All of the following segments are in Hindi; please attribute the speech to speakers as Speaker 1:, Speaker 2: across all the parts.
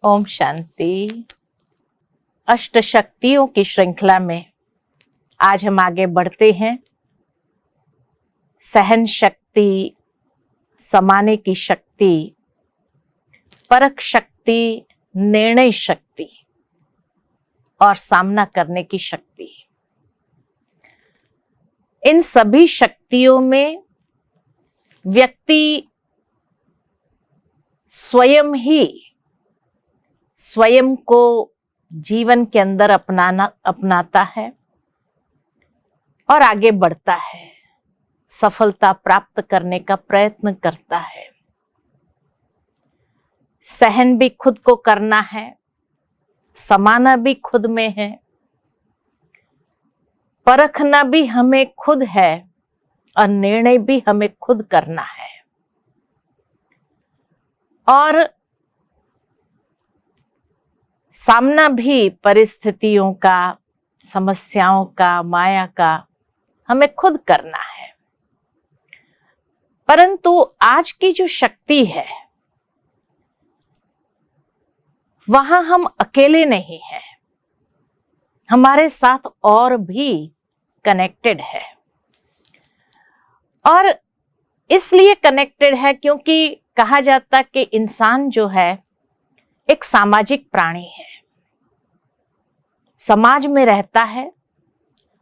Speaker 1: ओम शांति। अष्ट शक्तियों की श्रृंखला में आज हम आगे बढ़ते हैं। सहन शक्ति, समाने की शक्ति, परख शक्ति, निर्णय शक्ति और सामना करने की शक्ति। इन सभी शक्तियों में व्यक्ति स्वयं को जीवन के अंदर अपनाता है और आगे बढ़ता है, सफलता प्राप्त करने का प्रयत्न करता है। सहन भी खुद को करना है, समाना भी खुद में है, परखना भी हमें खुद है और निर्णय भी हमें खुद करना है। और सामना भी परिस्थितियों का, समस्याओं का, माया का हमें खुद करना है। परंतु आज की जो शक्ति है वहां हम अकेले नहीं हैं, हमारे साथ और भी कनेक्टेड है। और इसलिए कनेक्टेड है क्योंकि कहा जाता कि इंसान जो है एक सामाजिक प्राणी है, समाज में रहता है।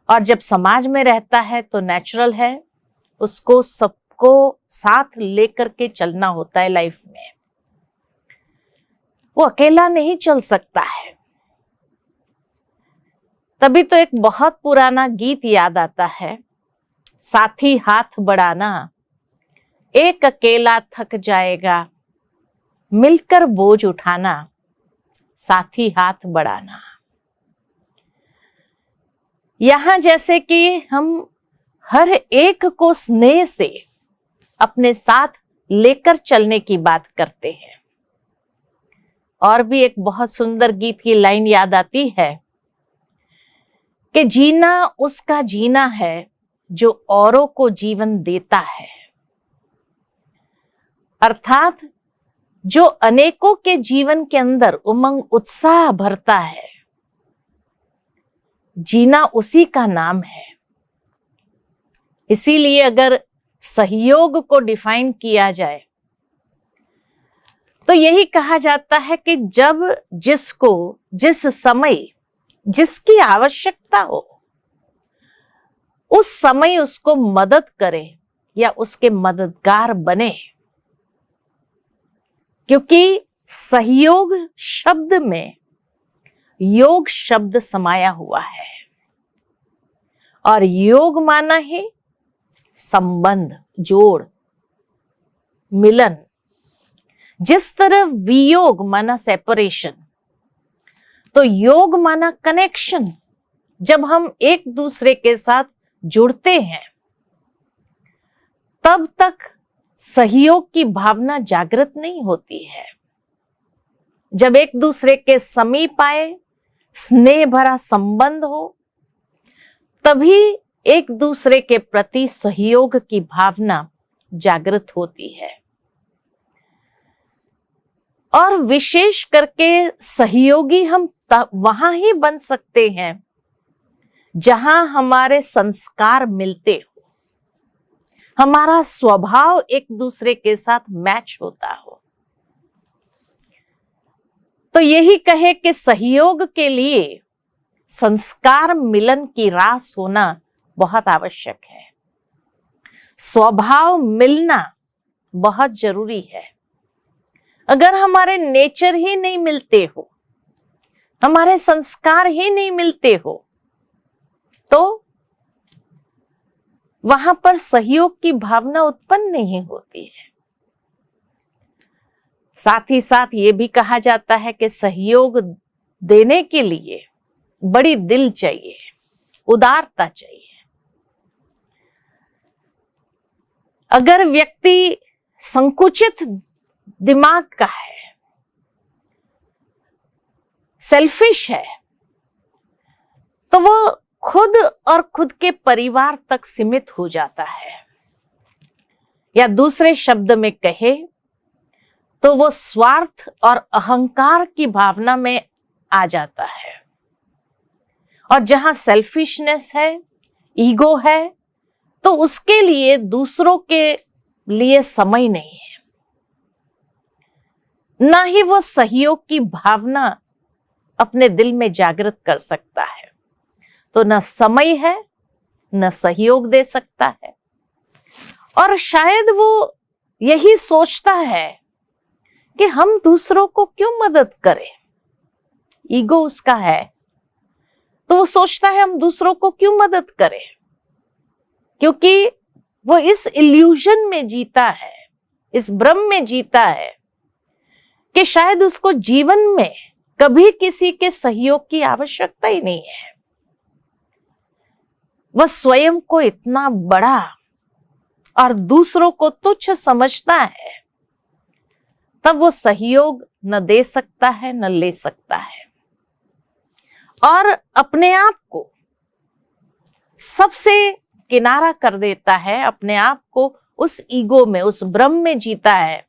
Speaker 1: और जब समाज में रहता है तो नेचुरल है उसको सबको साथ लेकर के चलना होता है लाइफ में। वो अकेला नहीं चल सकता है। तभी तो एक बहुत पुराना गीत याद आता है, साथी हाथ बढ़ाना, एक अकेला थक जाएगा, मिलकर बोझ उठाना, साथी हाथ बढ़ाना। यहां जैसे कि हम हर एक को स्नेह से अपने साथ लेकर चलने की बात करते हैं। और भी एक बहुत सुंदर गीत की लाइन याद आती है कि जीना उसका जीना है जो औरों को जीवन देता है। अर्थात जो अनेकों के जीवन के अंदर उमंग उत्साह भरता है, जीना उसी का नाम है। इसीलिए अगर सहयोग को डिफाइन किया जाए तो यही कहा जाता है कि जब जिसको जिस समय जिसकी आवश्यकता हो उस समय उसको मदद करे या उसके मददगार बने। क्योंकि सहयोग शब्द में योग शब्द समाया हुआ है और योग माना है संबंध, जोड़, मिलन। जिस तरह वियोग माना सेपरेशन, तो योग माना कनेक्शन। जब हम एक दूसरे के साथ जुड़ते हैं तब तक सहयोग की भावना जागृत नहीं होती है। जब एक दूसरे के समीप आए, स्नेह भरा संबंध हो, तभी एक दूसरे के प्रति सहयोग की भावना जागृत होती है। और विशेष करके सहयोगी हम वहां ही बन सकते हैं जहां हमारे संस्कार मिलते हो, हमारा स्वभाव एक दूसरे के साथ मैच होता हो। तो यही कहे कि सहयोग के लिए संस्कार मिलन की रास होना बहुत आवश्यक है। स्वभाव मिलना बहुत जरूरी है। अगर हमारे नेचर ही नहीं मिलते हो, हमारे संस्कार ही नहीं मिलते हो, तो वहां पर सहयोग की भावना उत्पन्न नहीं होती है। साथ ही साथ ये भी कहा जाता है कि सहयोग देने के लिए बड़ी दिल चाहिए, उदारता चाहिए। अगर व्यक्ति संकुचित दिमाग का है, सेल्फिश है, तो वो खुद और खुद के परिवार तक सीमित हो जाता है। या दूसरे शब्द में कहे तो वो स्वार्थ और अहंकार की भावना में आ जाता है। और जहां सेल्फिशनेस है, ईगो है, तो उसके लिए दूसरों के लिए समय नहीं है, ना ही वो सहयोग की भावना अपने दिल में जागृत कर सकता है। तो न समय है, न सहयोग दे सकता है। और शायद वो यही सोचता है कि हम दूसरों को क्यों मदद करें। ईगो उसका है, तो वो सोचता है हम दूसरों को क्यों मदद करें, क्योंकि वो इस इल्यूजन में जीता है, इस भ्रम में जीता है कि शायद उसको जीवन में कभी किसी के सहयोग की आवश्यकता ही नहीं है। वह स्वयं को इतना बड़ा और दूसरों को तुच्छ समझता है, तब वो सहयोग न दे सकता है न ले सकता है, और अपने आप को सबसे किनारा कर देता है, अपने आप को उस ईगो में, उस भ्रम में जीता है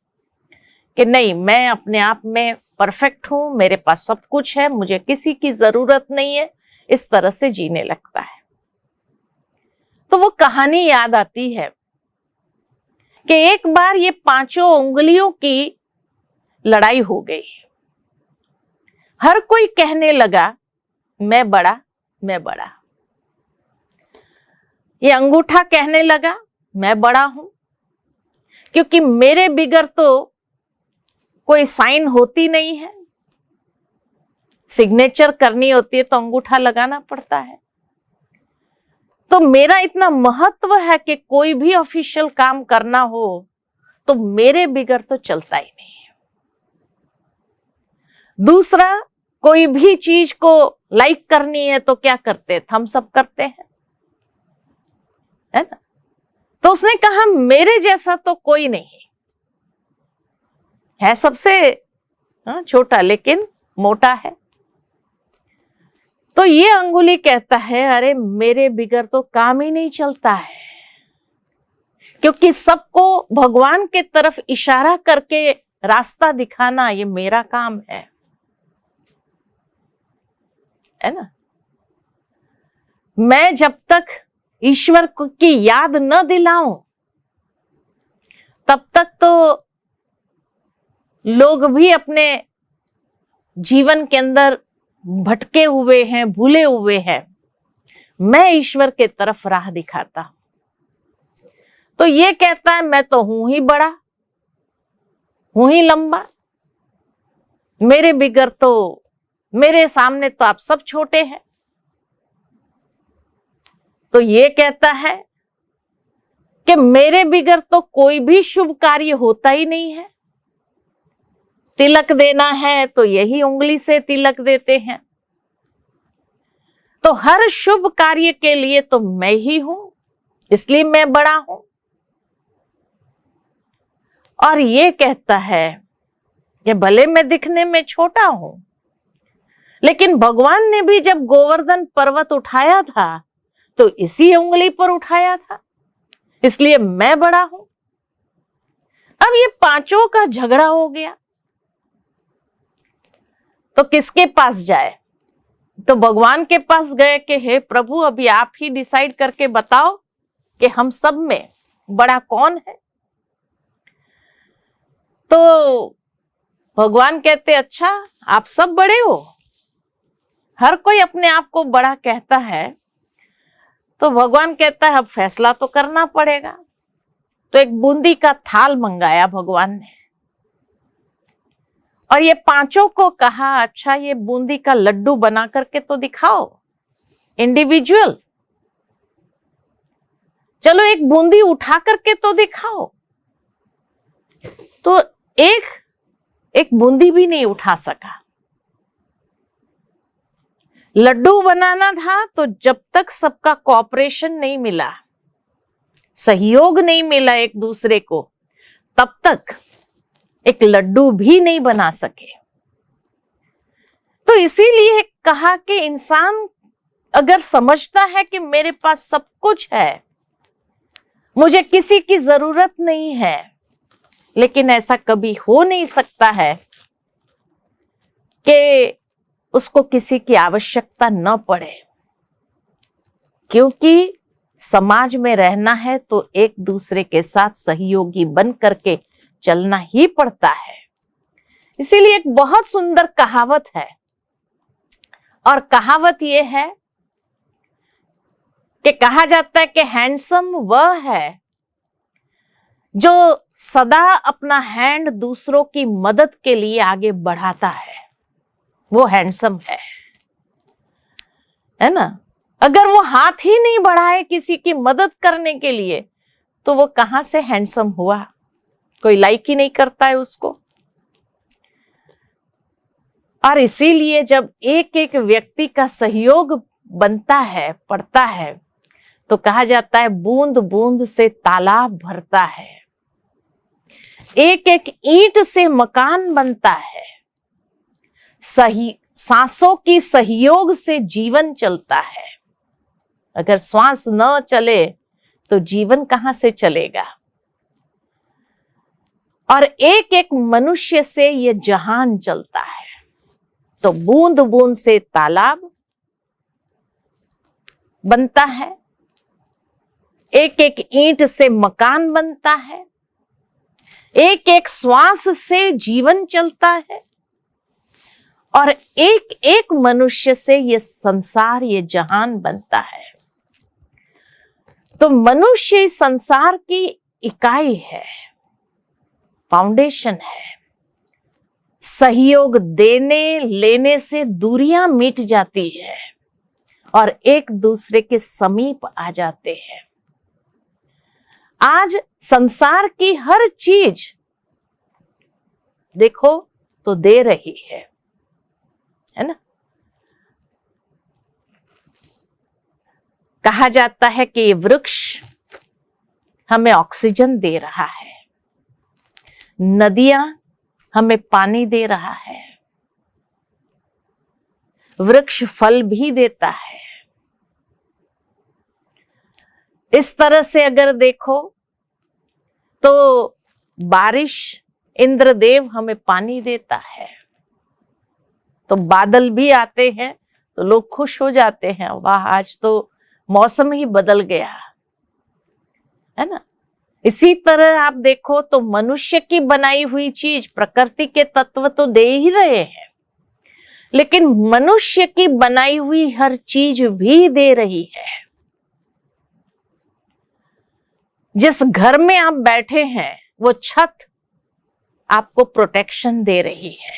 Speaker 1: कि नहीं, मैं अपने आप में परफेक्ट हूं, मेरे पास सब कुछ है, मुझे किसी की जरूरत नहीं है। इस तरह से जीने लगता है। तो वो कहानी याद आती है कि एक बार ये 5 उंगलियों की लड़ाई हो गई। हर कोई कहने लगा मैं बड़ा, मैं बड़ा। ये अंगूठा कहने लगा मैं बड़ा हूं, क्योंकि मेरे बिगर तो कोई साइन होती नहीं है, सिग्नेचर करनी होती है तो अंगूठा लगाना पड़ता है। तो मेरा इतना महत्व है कि कोई भी ऑफिशियल काम करना हो तो मेरे बिगर तो चलता ही नहीं है। दूसरा, कोई भी चीज को लाइक करनी है तो क्या करते हैं, थम्स अप करते हैं, है ना। तो उसने कहा मेरे जैसा तो कोई नहीं है, सबसे छोटा लेकिन मोटा है। तो ये अंगुली कहता है अरे मेरे बिगर तो काम ही नहीं चलता है, क्योंकि सबको भगवान के तरफ इशारा करके रास्ता दिखाना ये मेरा काम है ना। मैं जब तक ईश्वर की याद न दिलाऊं तब तक तो लोग भी अपने जीवन के अंदर भटके हुए हैं, भूले हुए हैं। मैं ईश्वर के तरफ राह दिखाता हूं। तो ये कहता है मैं तो हूं ही बड़ा, हूं ही लंबा, मेरे बिगर तो, मेरे सामने तो आप सब छोटे हैं। तो ये कहता है कि मेरे बिगर तो कोई भी शुभ कार्य होता ही नहीं है। तिलक देना है तो यही उंगली से तिलक देते हैं। तो हर शुभ कार्य के लिए तो मैं ही हूं, इसलिए मैं बड़ा हूं। और ये कहता है कि भले मैं दिखने में छोटा हूं, लेकिन भगवान ने भी जब गोवर्धन पर्वत उठाया था तो इसी उंगली पर उठाया था, इसलिए मैं बड़ा हूं। अब ये 5 का झगड़ा हो गया, तो किसके पास जाए? तो भगवान के पास गए कि हे प्रभु, अभी आप ही डिसाइड करके बताओ कि हम सब में बड़ा कौन है। तो भगवान कहते अच्छा आप सब बड़े हो, हर कोई अपने आप को बड़ा कहता है। तो भगवान कहता है अब फैसला तो करना पड़ेगा। तो एक बूंदी का थाल मंगाया भगवान ने, और ये 5 को कहा अच्छा ये बूंदी का लड्डू बना करके तो दिखाओ, इंडिविजुअल, चलो एक बूंदी उठा करके तो दिखाओ। तो एक बूंदी भी नहीं उठा सका। लड्डू बनाना था तो जब तक सबका कोऑपरेशन नहीं मिला, सहयोग नहीं मिला एक दूसरे को, तब तक एक लड्डू भी नहीं बना सके। तो इसीलिए कहा कि इंसान अगर समझता है कि मेरे पास सब कुछ है, मुझे किसी की जरूरत नहीं है, लेकिन ऐसा कभी हो नहीं सकता है कि उसको किसी की आवश्यकता न पड़े, क्योंकि समाज में रहना है तो एक दूसरे के साथ सहयोगी बन करके चलना ही पड़ता है। इसीलिए एक बहुत सुंदर कहावत है, और कहावत यह है कि कहा जाता है कि हैंडसम वह है जो सदा अपना हैंड दूसरों की मदद के लिए आगे बढ़ाता है, वो हैंडसम है ना। अगर वो हाथ ही नहीं बढ़ाए किसी की मदद करने के लिए तो वो कहां से हैंडसम हुआ, कोई लाइक ही नहीं करता है उसको। और इसीलिए जब एक एक व्यक्ति का सहयोग बनता है, पड़ता है, तो कहा जाता है बूंद बूंद से तालाब भरता है, एक एक ईंट से मकान बनता है, सही सांसों की सहयोग से जीवन चलता है। अगर श्वास न चले तो जीवन कहां से चलेगा। और एक एक मनुष्य से ये जहान चलता है। तो बूंद बूंद से तालाब बनता है, एक एक ईंट से मकान बनता है, एक एक श्वास से जीवन चलता है, और एक एक मनुष्य से ये संसार, ये जहान बनता है। तो मनुष्य इस संसार की इकाई है, फाउंडेशन है। सहयोग देने लेने से दूरियां मिट जाती है और एक दूसरे के समीप आ जाते हैं। आज संसार की हर चीज देखो तो दे रही है ना। कहा जाता है कि ये वृक्ष हमें ऑक्सीजन दे रहा है, नदियां हमें पानी दे रहा है, वृक्ष फल भी देता है। इस तरह से अगर देखो तो बारिश, इंद्रदेव हमें पानी देता है, तो बादल भी आते हैं तो लोग खुश हो जाते हैं, वाह आज तो मौसम ही बदल गया, है ना। इसी तरह आप देखो तो मनुष्य की बनाई हुई चीज, प्रकृति के तत्व तो दे ही रहे हैं, लेकिन मनुष्य की बनाई हुई हर चीज भी दे रही है। जिस घर में आप बैठे हैं वो छत आपको प्रोटेक्शन दे रही है,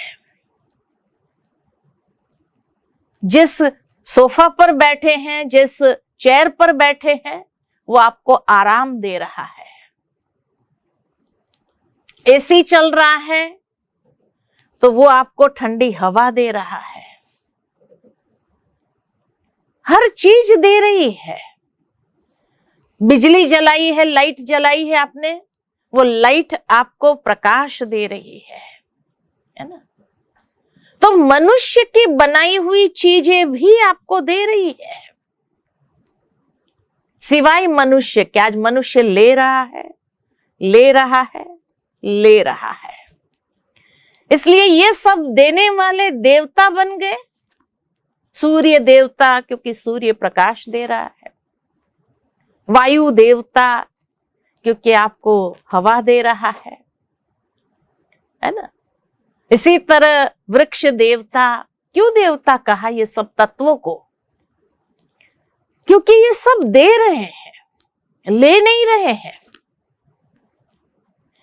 Speaker 1: जिस सोफा पर बैठे हैं, जिस चेयर पर बैठे हैं, वो आपको आराम दे रहा है। एसी चल रहा है तो वो आपको ठंडी हवा दे रहा है। हर चीज दे रही है। बिजली जलाई है, लाइट जलाई है आपने, वो लाइट आपको प्रकाश दे रही है ना। तो मनुष्य की बनाई हुई चीजें भी आपको दे रही है, सिवाय मनुष्य के। आज मनुष्य ले रहा है, ले रहा है, ले रहा है। इसलिए ये सब देने वाले देवता बन गए। सूर्य देवता क्योंकि सूर्य प्रकाश दे रहा है, वायु देवता क्योंकि आपको हवा दे रहा है ना। इसी तरह वृक्ष देवता, क्यों देवता कहा ये सब तत्वों को? क्योंकि ये सब दे रहे हैं, ले नहीं रहे हैं।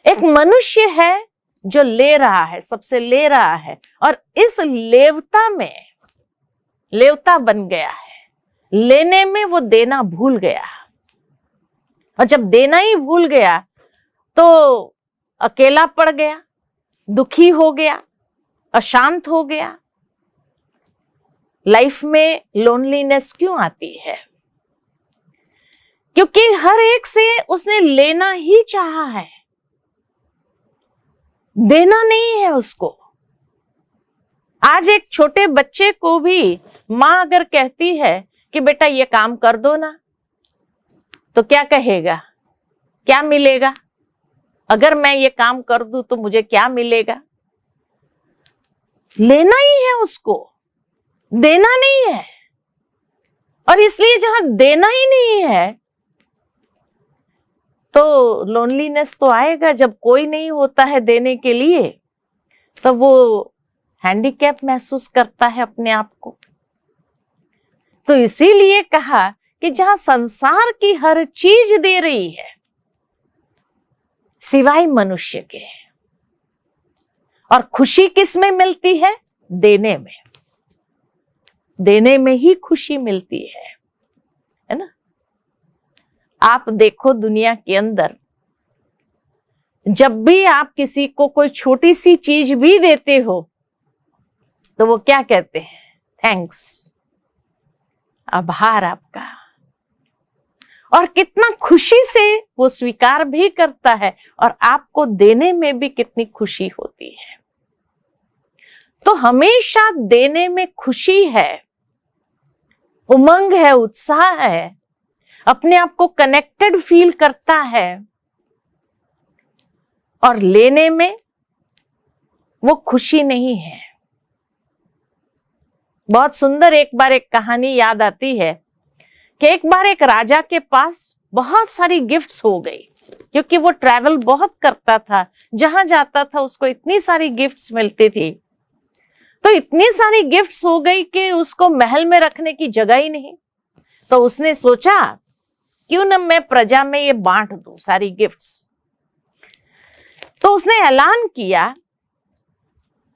Speaker 1: एक मनुष्य है जो ले रहा है, सबसे ले रहा है, और इस लेवता में लेवता बन गया है। लेने में वो देना भूल गया, और जब देना ही भूल गया तो अकेला पड़ गया, दुखी हो गया, अशांत हो गया। लाइफ में लोनलीनेस क्यों आती है? क्योंकि हर एक से उसने लेना ही चाहा है, देना नहीं है उसको। आज एक छोटे बच्चे को भी मां अगर कहती है कि बेटा ये काम कर दो ना, तो क्या कहेगा? क्या मिलेगा? अगर मैं ये काम कर दूं तो मुझे क्या मिलेगा? लेना ही है उसको, देना नहीं है। और इसलिए जहां देना ही नहीं है तो लोनलीनेस तो आएगा। जब कोई नहीं होता है देने के लिए तो वो हैंडीकैप महसूस करता है अपने आप को। तो इसीलिए कहा कि जहां संसार की हर चीज दे रही है सिवाय मनुष्य के, और खुशी किस में मिलती है? देने में। देने में ही खुशी मिलती है ना। आप देखो दुनिया के अंदर जब भी आप किसी को कोई छोटी सी चीज भी देते हो तो वो क्या कहते हैं? थैंक्स, आभार आपका। और कितना खुशी से वो स्वीकार भी करता है, और आपको देने में भी कितनी खुशी होती है। तो हमेशा देने में खुशी है, उमंग है, उत्साह है, अपने आप को कनेक्टेड फील करता है। और लेने में वो खुशी नहीं है। बहुत सुंदर एक बार एक कहानी याद आती है कि एक बार एक राजा के पास बहुत सारी गिफ्ट्स हो गई, क्योंकि वो ट्रैवल बहुत करता था। जहां जाता था उसको इतनी सारी गिफ्ट्स मिलती थी। तो इतनी सारी गिफ्ट्स हो गई कि उसको महल में रखने की जगह ही नहीं। तो उसने सोचा क्यों न मैं प्रजा में ये बांट दूं सारी गिफ्ट्स। तो उसने ऐलान किया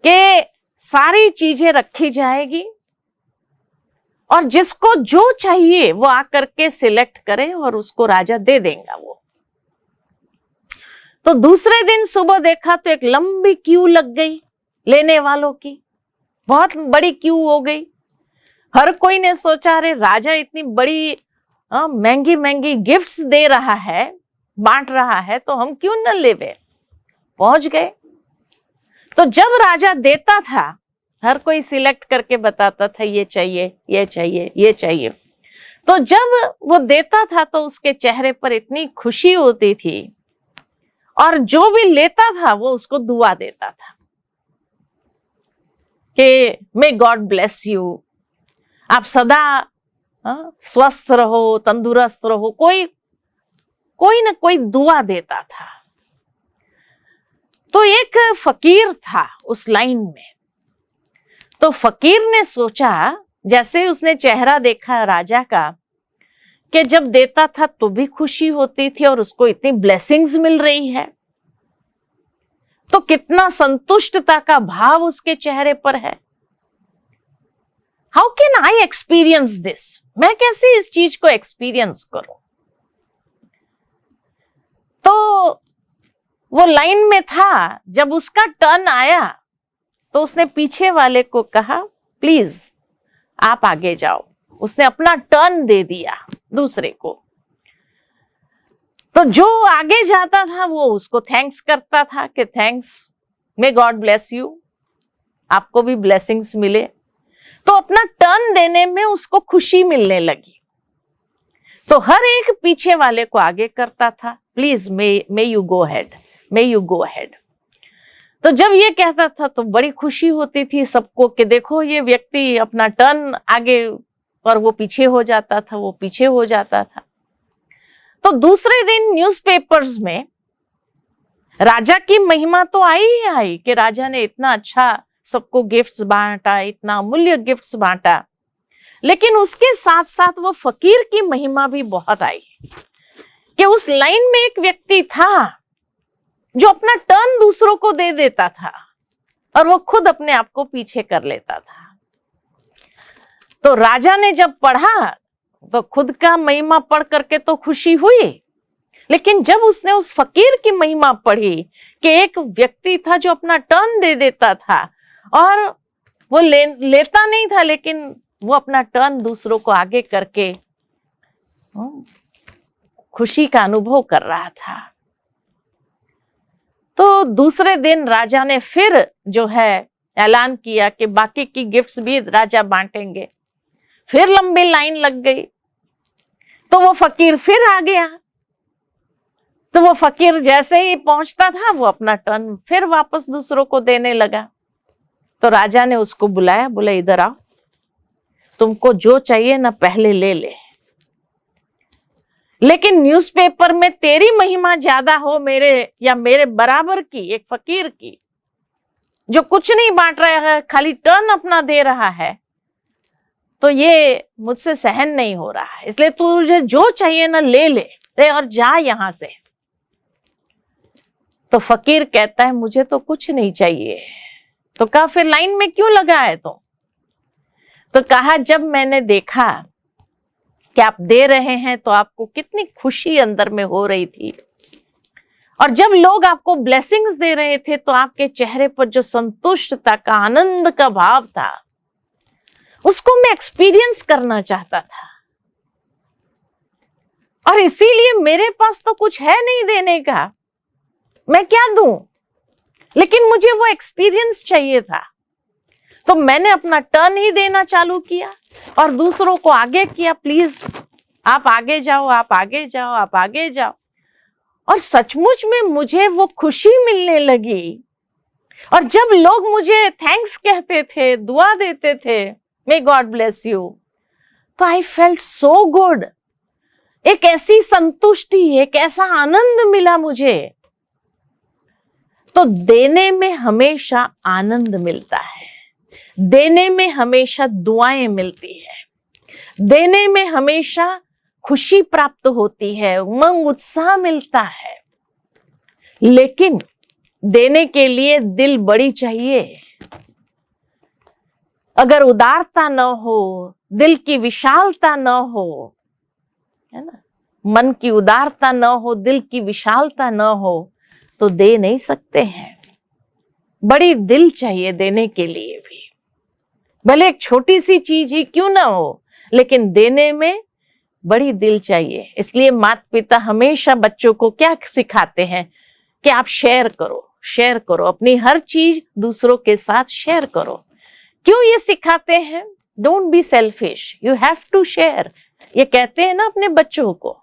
Speaker 1: कि सारी चीजें रखी जाएगी और जिसको जो चाहिए वो आकर के सिलेक्ट करे और उसको राजा दे देगा वो। तो दूसरे दिन सुबह देखा तो एक लंबी क्यू लग गई लेने वालों की, बहुत बड़ी क्यू हो गई। हर कोई ने सोचा अरे राजा इतनी बड़ी महंगी महंगी गिफ्ट्स दे रहा है, बांट रहा है, तो हम क्यों न लेवे। पहुंच गए। तो जब राजा देता था हर कोई सिलेक्ट करके बताता था ये चाहिए, ये चाहिए, ये चाहिए। तो जब वो देता था तो उसके चेहरे पर इतनी खुशी होती थी, और जो भी लेता था वो उसको दुआ देता था कि मे गॉड ब्लेस यू, आप सदा स्वस्थ रहो, तंदुरुस्त रहो। कोई ना कोई दुआ देता था। तो एक फकीर था उस लाइन में। तो फकीर ने सोचा, जैसे उसने चेहरा देखा राजा का कि जब देता था तो भी खुशी होती थी और उसको इतनी ब्लेसिंग्स मिल रही है, तो कितना संतुष्टता का भाव उसके चेहरे पर है। How can I experience this? मैं कैसे इस चीज को एक्सपीरियंस करूं? तो वो लाइन में था, जब उसका टर्न आया तो उसने पीछे वाले को कहा प्लीज आप आगे जाओ। उसने अपना टर्न दे दिया दूसरे को। तो जो आगे जाता था वो उसको थैंक्स करता था कि thanks, may God bless you, आपको भी ब्लेसिंग्स मिले। तो अपना टर्न देने में उसको खुशी मिलने लगी। तो हर एक पीछे वाले को आगे करता था, please may you go head, may you go head. तो जब ये कहता था तो बड़ी खुशी होती थी सबको कि देखो ये व्यक्ति अपना टर्न आगे, और वो पीछे हो जाता था, वो पीछे हो जाता था। तो दूसरे दिन न्यूज़पेपर्स में राजा की महिमा तो आई ही आई कि राजा ने इतना अच्छा सबको गिफ्ट्स बांटा, इतना अमूल्य गिफ्ट्स बांटा। लेकिन उसके साथ साथ वो फकीर की महिमा भी बहुत आई कि उस लाइन में एक व्यक्ति था जो अपना टर्न दूसरों को दे देता था और वो खुद अपने आप को पीछे कर लेता था। तो राजा ने जब पढ़ा तो खुद का महिमा पढ़ करके तो खुशी हुई, लेकिन जब उसने उस फकीर की महिमा पढ़ी कि एक व्यक्ति था जो अपना टर्न दे देता था और वो लेता नहीं था, लेकिन वो अपना टर्न दूसरों को आगे करके खुशी का अनुभव कर रहा था। तो दूसरे दिन राजा ने फिर जो है ऐलान किया कि बाकी की गिफ्ट्स भी राजा बांटेंगे। फिर लंबी लाइन लग गई। तो वो फकीर फिर आ गया। तो वो फकीर जैसे ही पहुंचता था वो अपना टर्न फिर वापस दूसरों को देने लगा। तो राजा ने उसको बुलाया, बोले इधर आओ, तुमको जो चाहिए ना पहले ले ले, लेकिन न्यूज़पेपर में तेरी महिमा ज्यादा हो मेरे या मेरे बराबर की, एक फकीर की जो कुछ नहीं बांट रहा है, खाली टर्न अपना दे रहा है, तो ये मुझसे सहन नहीं हो रहा है। इसलिए तुझे जो चाहिए ना ले ले और जा यहां से। तो फकीर कहता है मुझे तो कुछ नहीं चाहिए। तो कहा फिर लाइन में क्यों लगा है तुम? तो कहा जब मैंने देखा कि आप दे रहे हैं तो आपको कितनी खुशी अंदर में हो रही थी, और जब लोग आपको ब्लेसिंग्स दे रहे थे तो आपके चेहरे पर जो संतुष्टता का, आनंद का भाव था, उसको मैं एक्सपीरियंस करना चाहता था। और इसीलिए मेरे पास तो कुछ है नहीं देने का, मैं क्या दूं, लेकिन मुझे वो एक्सपीरियंस चाहिए था। तो मैंने अपना टर्न ही देना चालू किया और दूसरों को आगे किया, प्लीज आप आगे जाओ, आप आगे जाओ, आप आगे जाओ। और सचमुच में मुझे वो खुशी मिलने लगी। और जब लोग मुझे थैंक्स कहते थे, दुआ देते थे, मे गॉड ब्लेस यू, तो आई फेल्ट सो गुड। एक ऐसी संतुष्टि, एक ऐसा आनंद मिला मुझे। तो देने में हमेशा आनंद मिलता है, देने में हमेशा दुआएं मिलती है, देने में हमेशा खुशी प्राप्त होती है, उमंग उत्साह मिलता है। लेकिन देने के लिए दिल बड़ी चाहिए। अगर उदारता न हो, दिल की विशालता न हो, है ना, मन की उदारता न हो, दिल की विशालता न हो, तो दे नहीं सकते हैं। बड़ी दिल चाहिए देने के लिए भी, भले एक छोटी सी चीज ही क्यों ना हो, लेकिन देने में बड़ी दिल चाहिए। इसलिए माता पिता हमेशा बच्चों को क्या सिखाते हैं कि आप शेयर करो, शेयर करो, अपनी हर चीज दूसरों के साथ शेयर करो। क्यों ये सिखाते हैं? Don't be selfish, you have to share. ये कहते हैं ना अपने बच्चों को,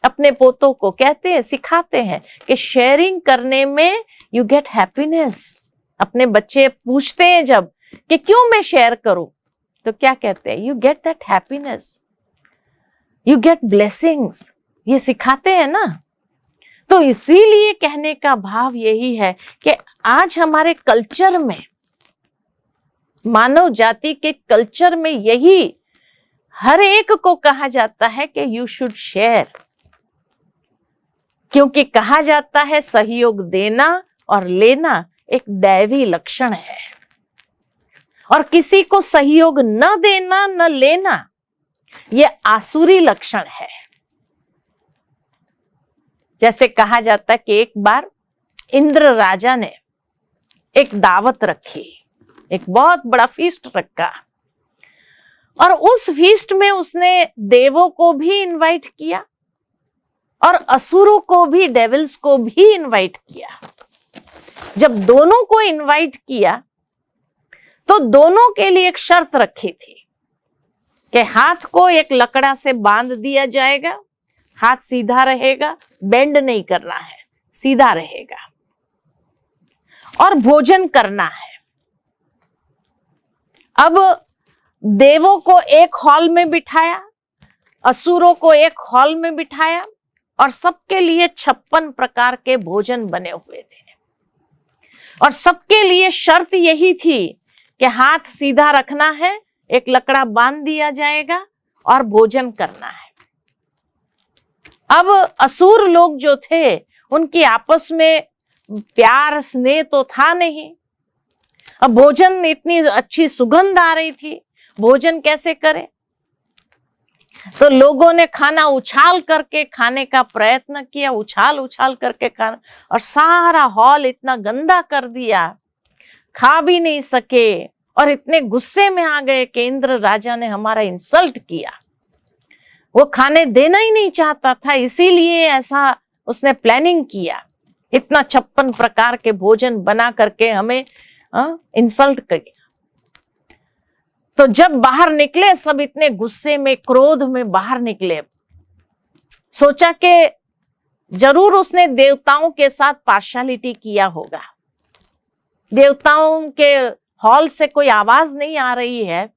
Speaker 1: अपने पोतों को कहते हैं, सिखाते हैं कि शेयरिंग करने में यू गेट हैप्पीनेस। अपने बच्चे पूछते हैं जब कि क्यों मैं शेयर करूं, तो क्या कहते हैं? You get that happiness, you get blessings. ये सिखाते हैं ना। तो इसीलिए कहने का भाव यही है कि आज हमारे कल्चर में, मानव जाति के कल्चर में यही हर एक को कहा जाता है कि यू शुड शेयर। क्योंकि कहा जाता है सहयोग देना और लेना एक दैवी लक्षण है, और किसी को सहयोग न देना न लेना ये आसुरी लक्षण है। जैसे कहा जाता है कि एक बार इंद्र राजा ने एक दावत रखी, एक बहुत बड़ा फीस्ट रखा, और उस फीस्ट में उसने देवों को भी इनवाइट किया और असुरों को भी, डेविल्स को भी इनवाइट किया। जब दोनों को इनवाइट किया तो दोनों के लिए एक शर्त रखी थी कि हाथ को एक लकड़ा से बांध दिया जाएगा, हाथ सीधा रहेगा, बेंड नहीं करना है, सीधा रहेगा, और भोजन करना है। अब देवों को एक हॉल में बिठाया, असुरों को एक हॉल में बिठाया, और सबके लिए 56 प्रकार के भोजन बने हुए थे। और सबके लिए शर्त यही थी कि हाथ सीधा रखना है, एक लकड़ा बांध दिया जाएगा और भोजन करना है। अब असुर लोग जो थे उनकी आपस में प्यार स्नेह तो था नहीं। अब भोजन, इतनी अच्छी सुगंध आ रही थी, भोजन कैसे करें? तो लोगों ने खाना उछाल करके खाने का प्रयत्न किया, उछाल उछाल करके खाना, और सारा हॉल इतना गंदा कर दिया, खा भी नहीं सके। और इतने गुस्से में आ गए कि इंद्र राजा ने हमारा इंसल्ट किया। वो खाने देना ही नहीं चाहता था, इसीलिए ऐसा उसने प्लानिंग किया, इतना 56 प्रकार के भोजन बना करके हमें इंसल्ट किया। तो जब बाहर निकले सब इतने गुस्से में, क्रोध में बाहर निकले, सोचा कि जरूर उसने देवताओं के साथ पार्शियलिटी किया होगा। देवताओं के हॉल से कोई आवाज नहीं आ रही है,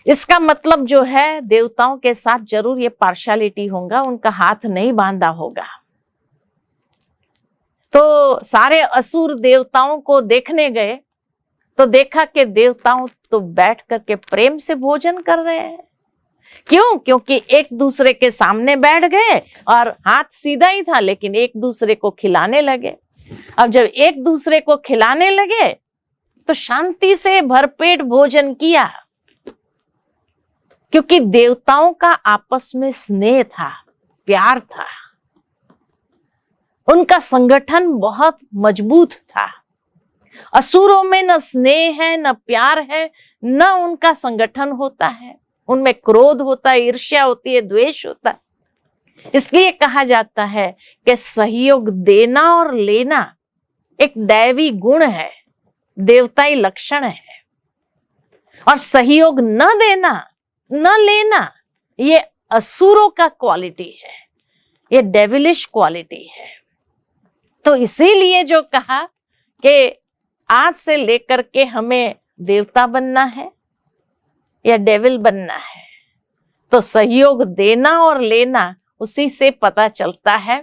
Speaker 1: इसका मतलब जो है देवताओं के साथ जरूर ये पार्शियलिटी होगा, उनका हाथ नहीं बांधा होगा। तो सारे असुर देवताओं को देखने गए तो देखा कि देवताओं तो बैठ करके प्रेम से भोजन कर रहे हैं। क्यों? क्योंकि एक दूसरे के सामने बैठ गए और हाथ सीधा ही था, लेकिन एक दूसरे को खिलाने लगे। अब जब एक दूसरे को खिलाने लगे तो शांति से भरपेट भोजन किया, क्योंकि देवताओं का आपस में स्नेह था, प्यार था, उनका संगठन बहुत मजबूत था। असुरों में न स्नेह है, न प्यार है, न उनका संगठन होता है। उनमें क्रोध होता है, ईर्ष्या होती है, द्वेष होता है। इसलिए कहा जाता है कि सहयोग देना और लेना एक दैवी गुण है, देवताई लक्षण है। और सहयोग न देना, न लेना, ये असुरों का क्वालिटी है, ये डेविलिश क्वालिटी है। तो इसीलिए जो कहा कि आज से लेकर के हमें देवता बनना है या डेविल बनना है, तो सहयोग देना और लेना, उसी से पता चलता है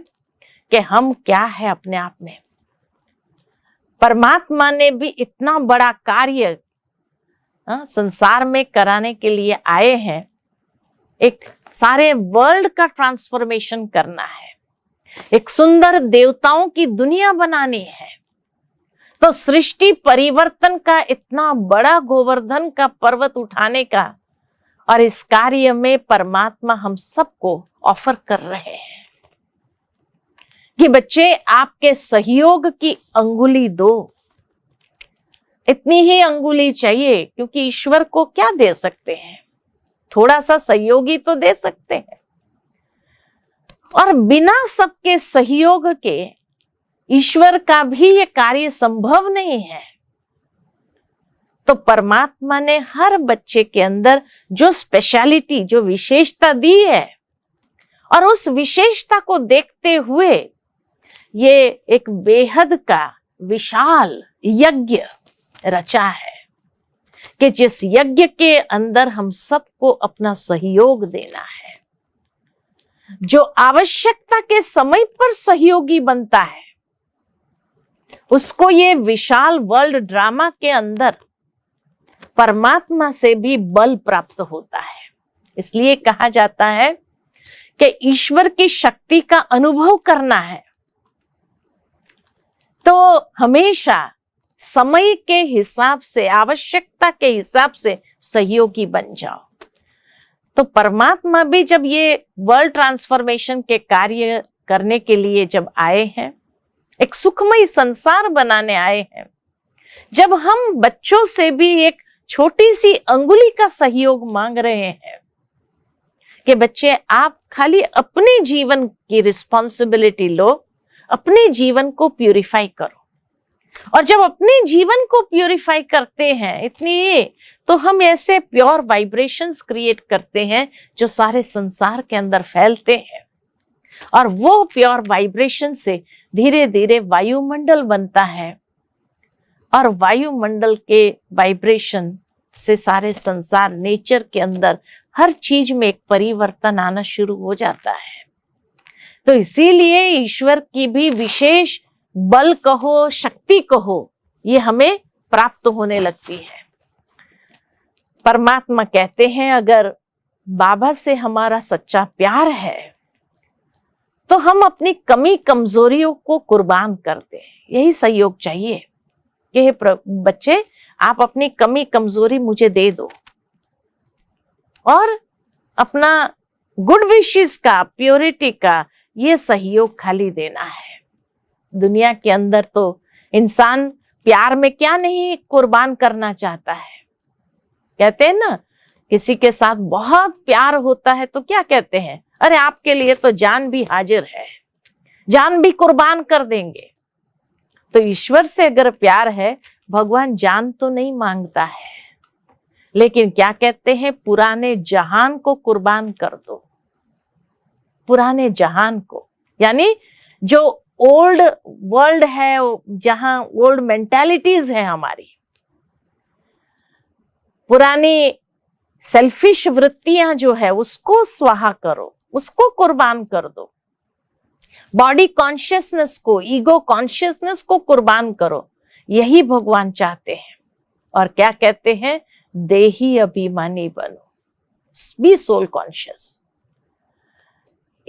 Speaker 1: कि हम क्या है अपने आप में। परमात्मा ने भी इतना बड़ा कार्य संसार में कराने के लिए आए हैं। एक सारे वर्ल्ड का ट्रांसफॉर्मेशन करना है, एक सुंदर देवताओं की दुनिया बनानी है। तो सृष्टि परिवर्तन का इतना बड़ा गोवर्धन का पर्वत उठाने का, और इस कार्य में परमात्मा हम सबको ऑफर कर रहे हैं कि बच्चे आपके सहयोग की अंगुली दो। इतनी ही अंगुली चाहिए, क्योंकि ईश्वर को क्या दे सकते हैं, थोड़ा सा सहयोगी तो दे सकते हैं। और बिना सबके सहयोग के ईश्वर का भी ये कार्य संभव नहीं है। तो परमात्मा ने हर बच्चे के अंदर जो स्पेशलिटी, जो विशेषता दी है, और उस विशेषता को देखते हुए ये एक बेहद का विशाल यज्ञ रचा है कि जिस यज्ञ के अंदर हम सबको अपना सहयोग देना है। जो आवश्यकता के समय पर सहयोगी बनता है, उसको ये विशाल वर्ल्ड ड्रामा के अंदर परमात्मा से भी बल प्राप्त होता है। इसलिए कहा जाता है कि ईश्वर की शक्ति का अनुभव करना है तो हमेशा समय के हिसाब से, आवश्यकता के हिसाब से सहयोगी बन जाओ। तो परमात्मा भी जब ये वर्ल्ड ट्रांसफॉर्मेशन के कार्य करने के लिए जब आए हैं, एक सुखमय संसार बनाने आए हैं, जब हम बच्चों से भी एक छोटी सी अंगुली का सहयोग मांग रहे हैं कि बच्चे आप खाली अपने जीवन की रिस्पॉन्सिबिलिटी लो, अपने जीवन को प्यूरिफाई करो। और जब अपने जीवन को प्यूरिफाई करते हैं इतनी, तो हम ऐसे प्योर वाइब्रेशंस क्रिएट करते हैं जो सारे संसार के अंदर फैलते हैं। और वो प्योर वाइब्रेशन से धीरे धीरे वायुमंडल बनता है, और वायुमंडल के वाइब्रेशन से सारे संसार, नेचर के अंदर हर चीज में एक परिवर्तन आना शुरू हो जाता है। तो इसीलिए ईश्वर की भी विशेष बल कहो, शक्ति कहो, ये हमें प्राप्त होने लगती है। परमात्मा कहते हैं अगर बाबा से हमारा सच्चा प्यार है तो हम अपनी कमी कमजोरियों को कुर्बान कर दें। यही सहयोग चाहिए कि बच्चे आप अपनी कमी कमजोरी मुझे दे दो, और अपना गुड विशेस का, प्योरिटी का ये सहयोग खाली देना है। दुनिया के अंदर तो इंसान प्यार में क्या नहीं कुर्बान करना चाहता है। कहते हैं ना, किसी के साथ बहुत प्यार होता है तो क्या कहते हैं, अरे आपके लिए तो जान भी हाजिर है, जान भी कुर्बान कर देंगे। तो ईश्वर से अगर प्यार है, भगवान जान तो नहीं मांगता है, लेकिन क्या कहते हैं, पुराने जहान को कुर्बान कर दो, पुराने जहान को। यानी जो ओल्ड वर्ल्ड है, जहां ओल्ड मेंटालिटीज है हमारी, पुरानी सेल्फिश वृत्तियां जो है उसको स्वाहा करो, उसको कुर्बान कर दो। बॉडी कॉन्शियसनेस को, ईगो कॉन्शियसनेस को कुर्बान करो, यही भगवान चाहते हैं। और क्या कहते हैं? देही अभिमानी बनो, बी सोल कॉन्शियस।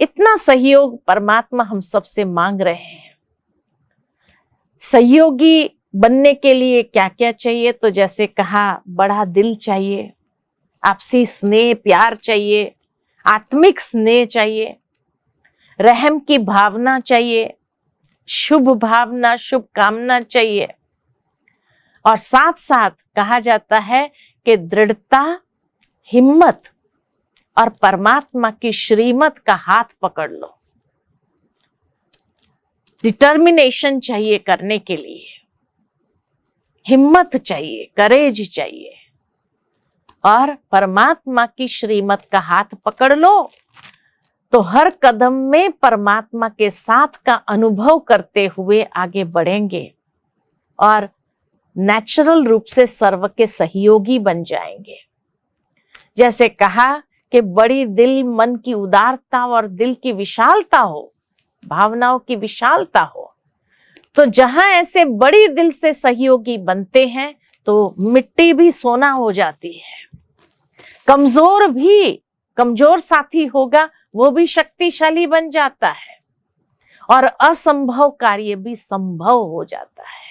Speaker 1: इतना सहयोग परमात्मा हम सबसे मांग रहे हैं। सहयोगी बनने के लिए क्या क्या चाहिए? तो जैसे कहा, बड़ा दिल चाहिए, आपसी स्नेह प्यार चाहिए, आत्मिक स्नेह चाहिए, रहम की भावना चाहिए, शुभ भावना, शुभ कामना चाहिए। और साथ साथ कहा जाता है कि दृढ़ता, हिम्मत और परमात्मा की श्रीमत का हाथ पकड़ लो। डिटर्मिनेशन चाहिए करने के लिए, हिम्मत चाहिए, करेज चाहिए, और परमात्मा की श्रीमत का हाथ पकड़ लो तो हर कदम में परमात्मा के साथ का अनुभव करते हुए आगे बढ़ेंगे और नेचुरल रूप से सर्व के सहयोगी बन जाएंगे। जैसे कहा कि बड़ी दिल मन की उदारता और दिल की विशालता हो, भावनाओं की विशालता हो, तो जहां ऐसे बड़ी दिल से सहयोगी बनते हैं तो मिट्टी भी सोना हो जाती है। कमजोर साथी होगा वो भी शक्तिशाली बन जाता है, और असंभव कार्य भी संभव हो जाता है।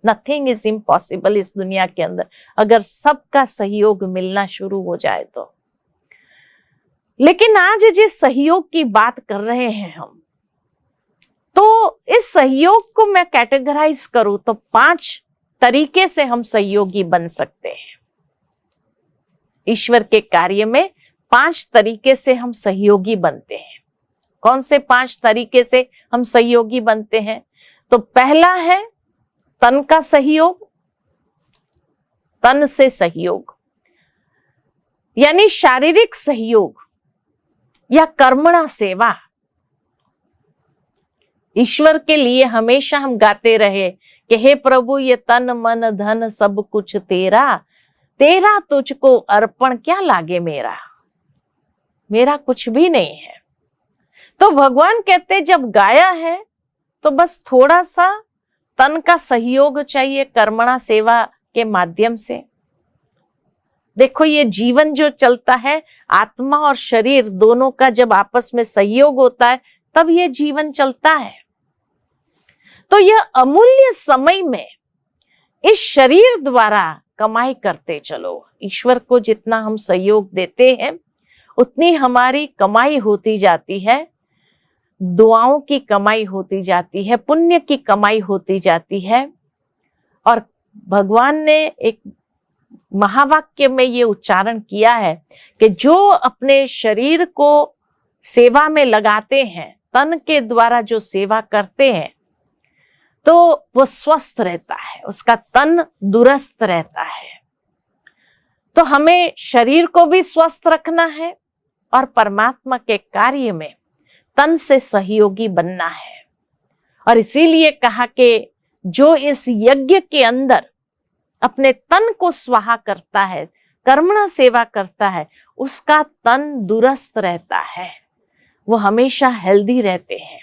Speaker 1: नथिंग इज इम्पॉसिबल इस दुनिया के अंदर, अगर सबका सहयोग मिलना शुरू हो जाए तो। लेकिन आज जिस सहयोग की बात कर रहे हैं हम, तो इस सहयोग को मैं कैटेगराइज करूं तो 5 तरीके से हम सहयोगी बन सकते हैं। ईश्वर के कार्य में 5 तरीके से हम सहयोगी बनते हैं। कौन से 5 तरीके से हम सहयोगी बनते हैं? तो पहला है तन का सहयोग, तन से सहयोग, यानी शारीरिक सहयोग या कर्मणा सेवा। ईश्वर के लिए हमेशा हम गाते रहे कि हे प्रभु, ये तन मन धन सब कुछ तेरा, तेरा तुझको अर्पण क्या लागे मेरा, मेरा कुछ भी नहीं है। तो भगवान कहते जब गाया है तो बस थोड़ा सा तन का सहयोग चाहिए कर्मणा सेवा के माध्यम से। देखो, ये जीवन जो चलता है, आत्मा और शरीर दोनों का जब आपस में सहयोग होता है तब ये जीवन चलता है। तो यह अमूल्य समय में इस शरीर द्वारा कमाई करते चलो। ईश्वर को जितना हम सहयोग देते हैं उतनी हमारी कमाई होती जाती है, दुआओं की कमाई होती जाती है, पुण्य की कमाई होती जाती है। और भगवान ने एक महावाक्य में ये उच्चारण किया है कि जो अपने शरीर को सेवा में लगाते हैं, तन के द्वारा जो सेवा करते हैं, तो वो स्वस्थ रहता है, उसका तन दुरुस्त रहता है। तो हमें शरीर को भी स्वस्थ रखना है और परमात्मा के कार्य में तन से सहयोगी बनना है। और इसीलिए कहा कि जो इस यज्ञ के अंदर अपने तन को स्वाहा करता है, कर्मणा सेवा करता है, उसका तन दुरुस्त रहता है, वो हमेशा हेल्दी रहते हैं।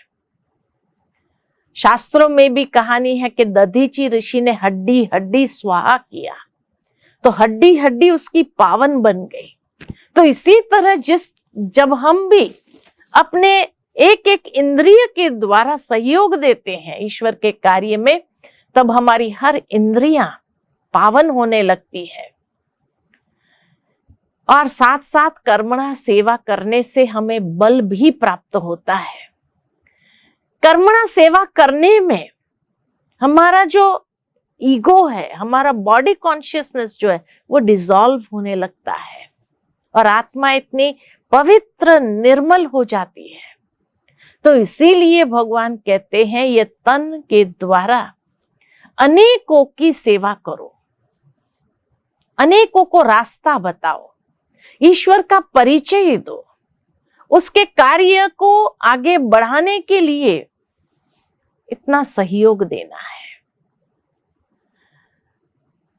Speaker 1: शास्त्रों में भी कहानी है कि दधीची ऋषि ने हड्डी हड्डी स्वाहा किया तो हड्डी हड्डी उसकी पावन बन गई। तो इसी तरह जब हम भी अपने एक एक इंद्रिय के द्वारा सहयोग देते हैं ईश्वर के कार्य में, तब हमारी हर इंद्रियां पावन होने लगती है। और साथ साथ कर्मणा सेवा करने से हमें बल भी प्राप्त होता है। कर्मणा सेवा करने में हमारा जो ईगो है, हमारा बॉडी कॉन्शियसनेस जो है, वो डिसॉल्व होने लगता है और आत्मा इतनी पवित्र निर्मल हो जाती है। तो इसीलिए भगवान कहते हैं ये तन के द्वारा अनेकों की सेवा करो, अनेकों को रास्ता बताओ, ईश्वर का परिचय दो, उसके कार्य को आगे बढ़ाने के लिए इतना सहयोग देना है।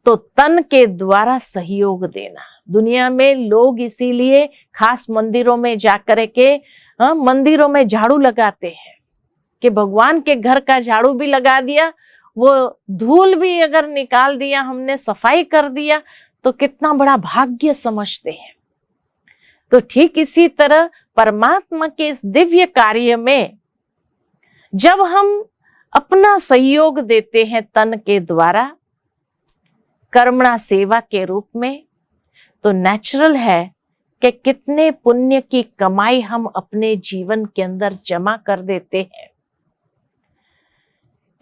Speaker 1: तो तन के द्वारा सहयोग देना। दुनिया में लोग इसीलिए खास मंदिरों में जाकर के मंदिरों में झाड़ू लगाते हैं कि भगवान के घर का झाड़ू भी लगा दिया, वो धूल भी अगर निकाल दिया, हमने सफाई कर दिया तो कितना बड़ा भाग्य समझते हैं। तो ठीक इसी तरह परमात्मा के इस दिव्य कार्य में जब हम अपना सहयोग देते हैं तन के द्वारा कर्मणा सेवा के रूप में, तो नेचुरल है कि कितने पुण्य की कमाई हम अपने जीवन के अंदर जमा कर देते हैं।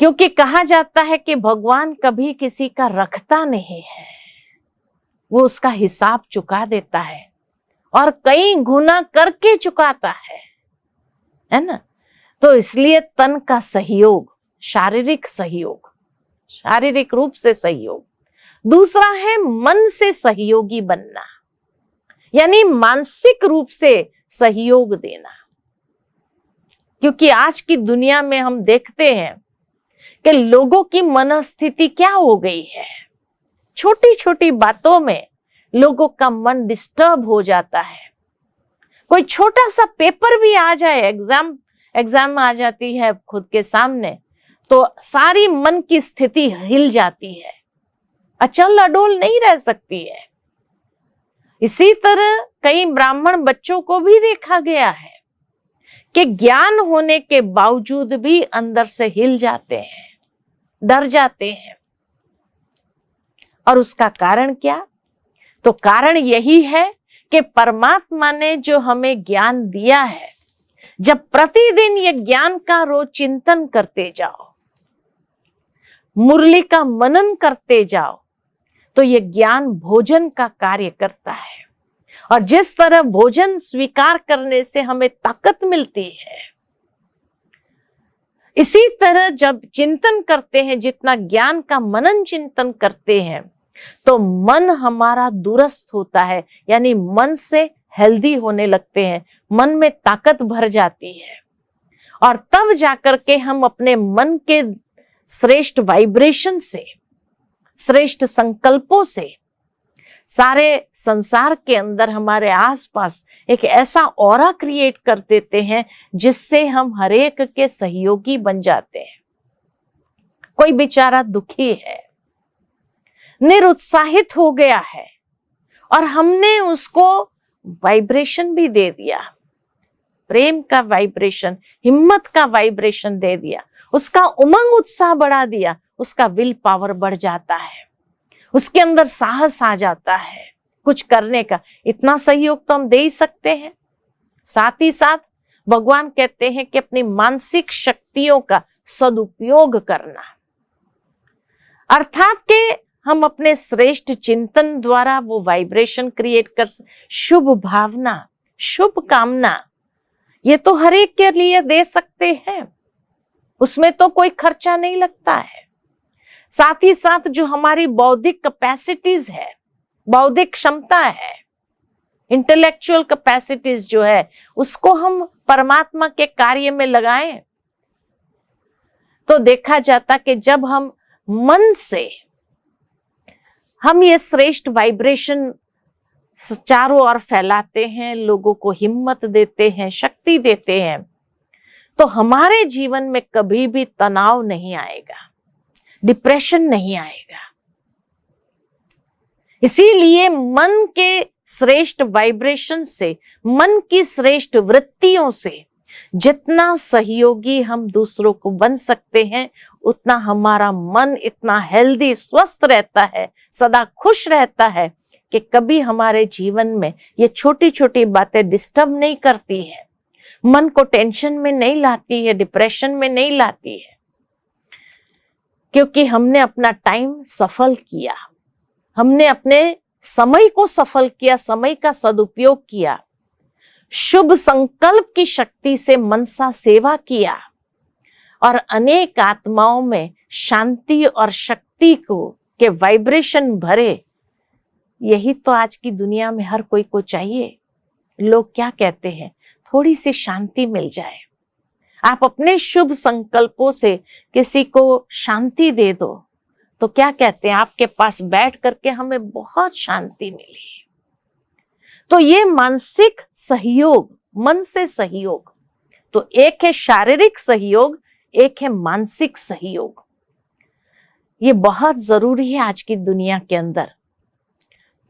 Speaker 1: क्योंकि कहा जाता है कि भगवान कभी किसी का रखता नहीं है, वो उसका हिसाब चुका देता है और कई गुना करके चुकाता है ना। तो इसलिए तन का सहयोग, शारीरिक सहयोग, शारीरिक रूप से सहयोग। दूसरा है मन से सहयोगी बनना, यानी मानसिक रूप से सहयोग देना। क्योंकि आज की दुनिया में हम देखते हैं कि लोगों की मनस्थिति क्या हो गई है, छोटी छोटी बातों में लोगों का मन डिस्टर्ब हो जाता है। कोई छोटा सा पेपर भी आ जाए, एग्जाम आ जाती है खुद के सामने, तो सारी मन की स्थिति हिल जाती है, अचल अडोल नहीं रह सकती है। इसी तरह कई ब्राह्मण बच्चों को भी देखा गया है कि ज्ञान होने के बावजूद भी अंदर से हिल जाते हैं, डर जाते हैं। और उसका कारण क्या? तो कारण यही है कि परमात्मा ने जो हमें ज्ञान दिया है, जब प्रतिदिन ये ज्ञान का रोज चिंतन करते जाओ, मुरली का मनन करते जाओ, तो ये ज्ञान भोजन का कार्य करता है। और जिस तरह भोजन स्वीकार करने से हमें ताकत मिलती है, इसी तरह जब चिंतन करते हैं, जितना ज्ञान का मनन चिंतन करते हैं, तो मन हमारा दुरुस्त होता है, यानी मन से हेल्दी होने लगते हैं, मन में ताकत भर जाती है। और तब जाकर के हम अपने मन के श्रेष्ठ वाइब्रेशन से, श्रेष्ठ संकल्पों से सारे संसार के अंदर हमारे आसपास एक ऐसा ऑरा क्रिएट कर देते हैं जिससे हम हरेक के सहयोगी बन जाते हैं। कोई बेचारा दुखी है, निरुत्साहित हो गया है, और हमने उसको वाइब्रेशन भी दे दिया, प्रेम का वाइब्रेशन, हिम्मत का वाइब्रेशन दे दिया, उसका उमंग उत्साह बढ़ा दिया, उसका विल पावर बढ़ जाता है, उसके अंदर साहस आ जाता है कुछ करने का। इतना सहयोग तो हम दे ही सकते हैं। साथ ही साथ भगवान कहते हैं कि अपनी मानसिक शक्तियों का सदुपयोग करना, अर्थात कि हम अपने श्रेष्ठ चिंतन द्वारा वो वाइब्रेशन क्रिएट कर, शुभ भावना, शुभ कामना, ये तो हर एक के लिए दे सकते हैं, उसमें तो कोई खर्चा नहीं लगता है। साथ ही साथ जो हमारी बौद्धिक कैपेसिटीज है, बौद्धिक क्षमता है, इंटेलेक्चुअल कैपेसिटीज जो है, उसको हम परमात्मा के कार्य में लगाएं, तो देखा जाता कि जब हम मन से हम ये श्रेष्ठ वाइब्रेशन चारों ओर फैलाते हैं, लोगों को हिम्मत देते हैं, शक्ति देते हैं, तो हमारे जीवन में कभी भी तनाव नहीं आएगा, डिप्रेशन नहीं आएगा। इसीलिए मन के श्रेष्ठ वाइब्रेशन से, मन की श्रेष्ठ वृत्तियों से जितना सहयोगी हम दूसरों को बन सकते हैं, उतना हमारा मन इतना हेल्दी, स्वस्थ रहता है, सदा खुश रहता है कि कभी हमारे जीवन में ये छोटी छोटी बातें डिस्टर्ब नहीं करती है, मन को टेंशन में नहीं लाती है, डिप्रेशन में नहीं लाती है। क्योंकि हमने अपना टाइम सफल किया, हमने अपने समय को सफल किया, समय का सदुपयोग किया, शुभ संकल्प की शक्ति से मनसा सेवा किया, और अनेक आत्माओं में शांति और शक्ति को के वाइब्रेशन भरे। यही तो आज की दुनिया में हर कोई को चाहिए। लोग क्या कहते हैं, थोड़ी सी शांति मिल जाए। आप अपने शुभ संकल्पों से किसी को शांति दे दो तो क्या कहते हैं, आपके पास बैठ करके हमें बहुत शांति मिली। तो ये मानसिक सहयोग, मन से सहयोग, तो एक है शारीरिक सहयोग, एक है मानसिक सहयोग। ये बहुत जरूरी है आज की दुनिया के अंदर।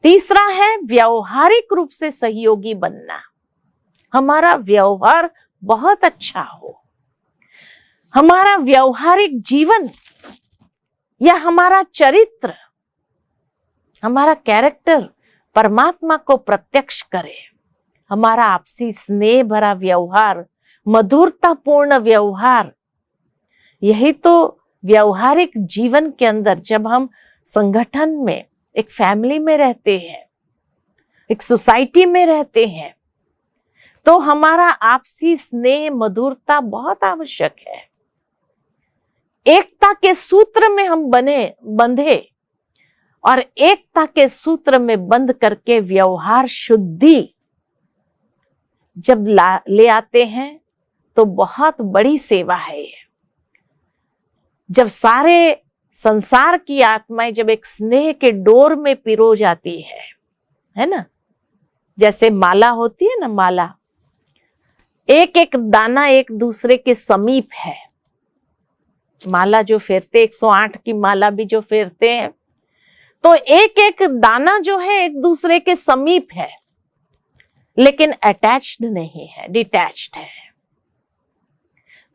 Speaker 1: तीसरा है व्यवहारिक रूप से सहयोगी बनना। हमारा व्यवहार बहुत अच्छा हो, हमारा व्यवहारिक जीवन या हमारा चरित्र, हमारा कैरेक्टर परमात्मा को प्रत्यक्ष करे। हमारा आपसी स्नेह भरा व्यवहार, मधुरतापूर्ण व्यवहार, यही तो व्यवहारिक जीवन के अंदर जब हम संगठन में, एक फैमिली में रहते हैं, एक सोसाइटी में रहते हैं, तो हमारा आपसी स्नेह मधुरता बहुत आवश्यक है। एकता के सूत्र में हम बंधे और एकता के सूत्र में बंध करके व्यवहार शुद्धि जब ले आते हैं तो बहुत बड़ी सेवा है ये। जब सारे संसार की आत्माएं जब एक स्नेह के डोर में पिरो जाती है ना, जैसे माला होती है ना, माला, एक एक दाना एक दूसरे के समीप है। माला जो फेरते, 108 की माला भी जो फेरते हैं, तो एक एक दाना जो है एक दूसरे के समीप है, लेकिन अटैच्ड नहीं है, डिटैच्ड है।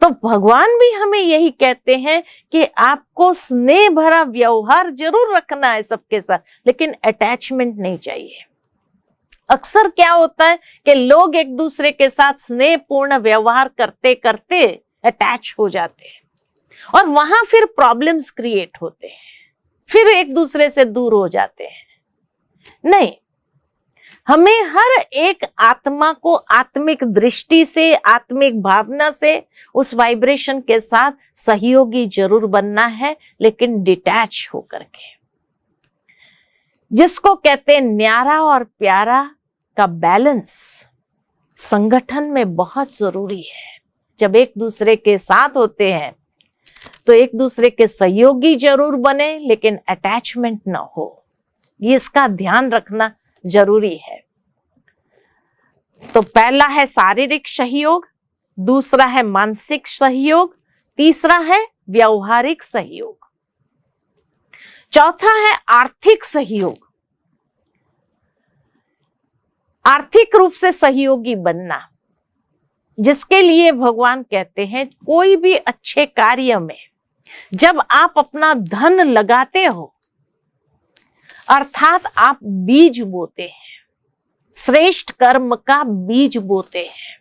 Speaker 1: तो भगवान भी हमें यही कहते हैं कि आपको स्नेह भरा व्यवहार जरूर रखना है सबके साथ, लेकिन अटैचमेंट नहीं चाहिए। अक्सर क्या होता है कि लोग एक दूसरे के साथ स्नेहपूर्ण व्यवहार करते करते अटैच हो जाते हैं और वहां फिर प्रॉब्लम्स क्रिएट होते हैं, फिर एक दूसरे से दूर हो जाते हैं। नहीं, हमें हर एक आत्मा को आत्मिक दृष्टि से, आत्मिक भावना से उस वाइब्रेशन के साथ सहयोगी जरूर बनना है, लेकिन डिटैच होकर के। जिसको कहते हैं न्यारा और प्यारा का बैलेंस संगठन में बहुत जरूरी है। जब एक दूसरे के साथ होते हैं तो एक दूसरे के सहयोगी जरूर बने, लेकिन अटैचमेंट ना हो, ये इसका ध्यान रखना जरूरी है। तो पहला है शारीरिक सहयोग, दूसरा है मानसिक सहयोग, तीसरा है व्यवहारिक सहयोग, चौथा है आर्थिक सहयोग। आर्थिक रूप से सहयोगी बनना, जिसके लिए भगवान कहते हैं कोई भी अच्छे कार्य में जब आप अपना धन लगाते हो, अर्थात आप बीज बोते हैं, श्रेष्ठ कर्म का बीज बोते हैं।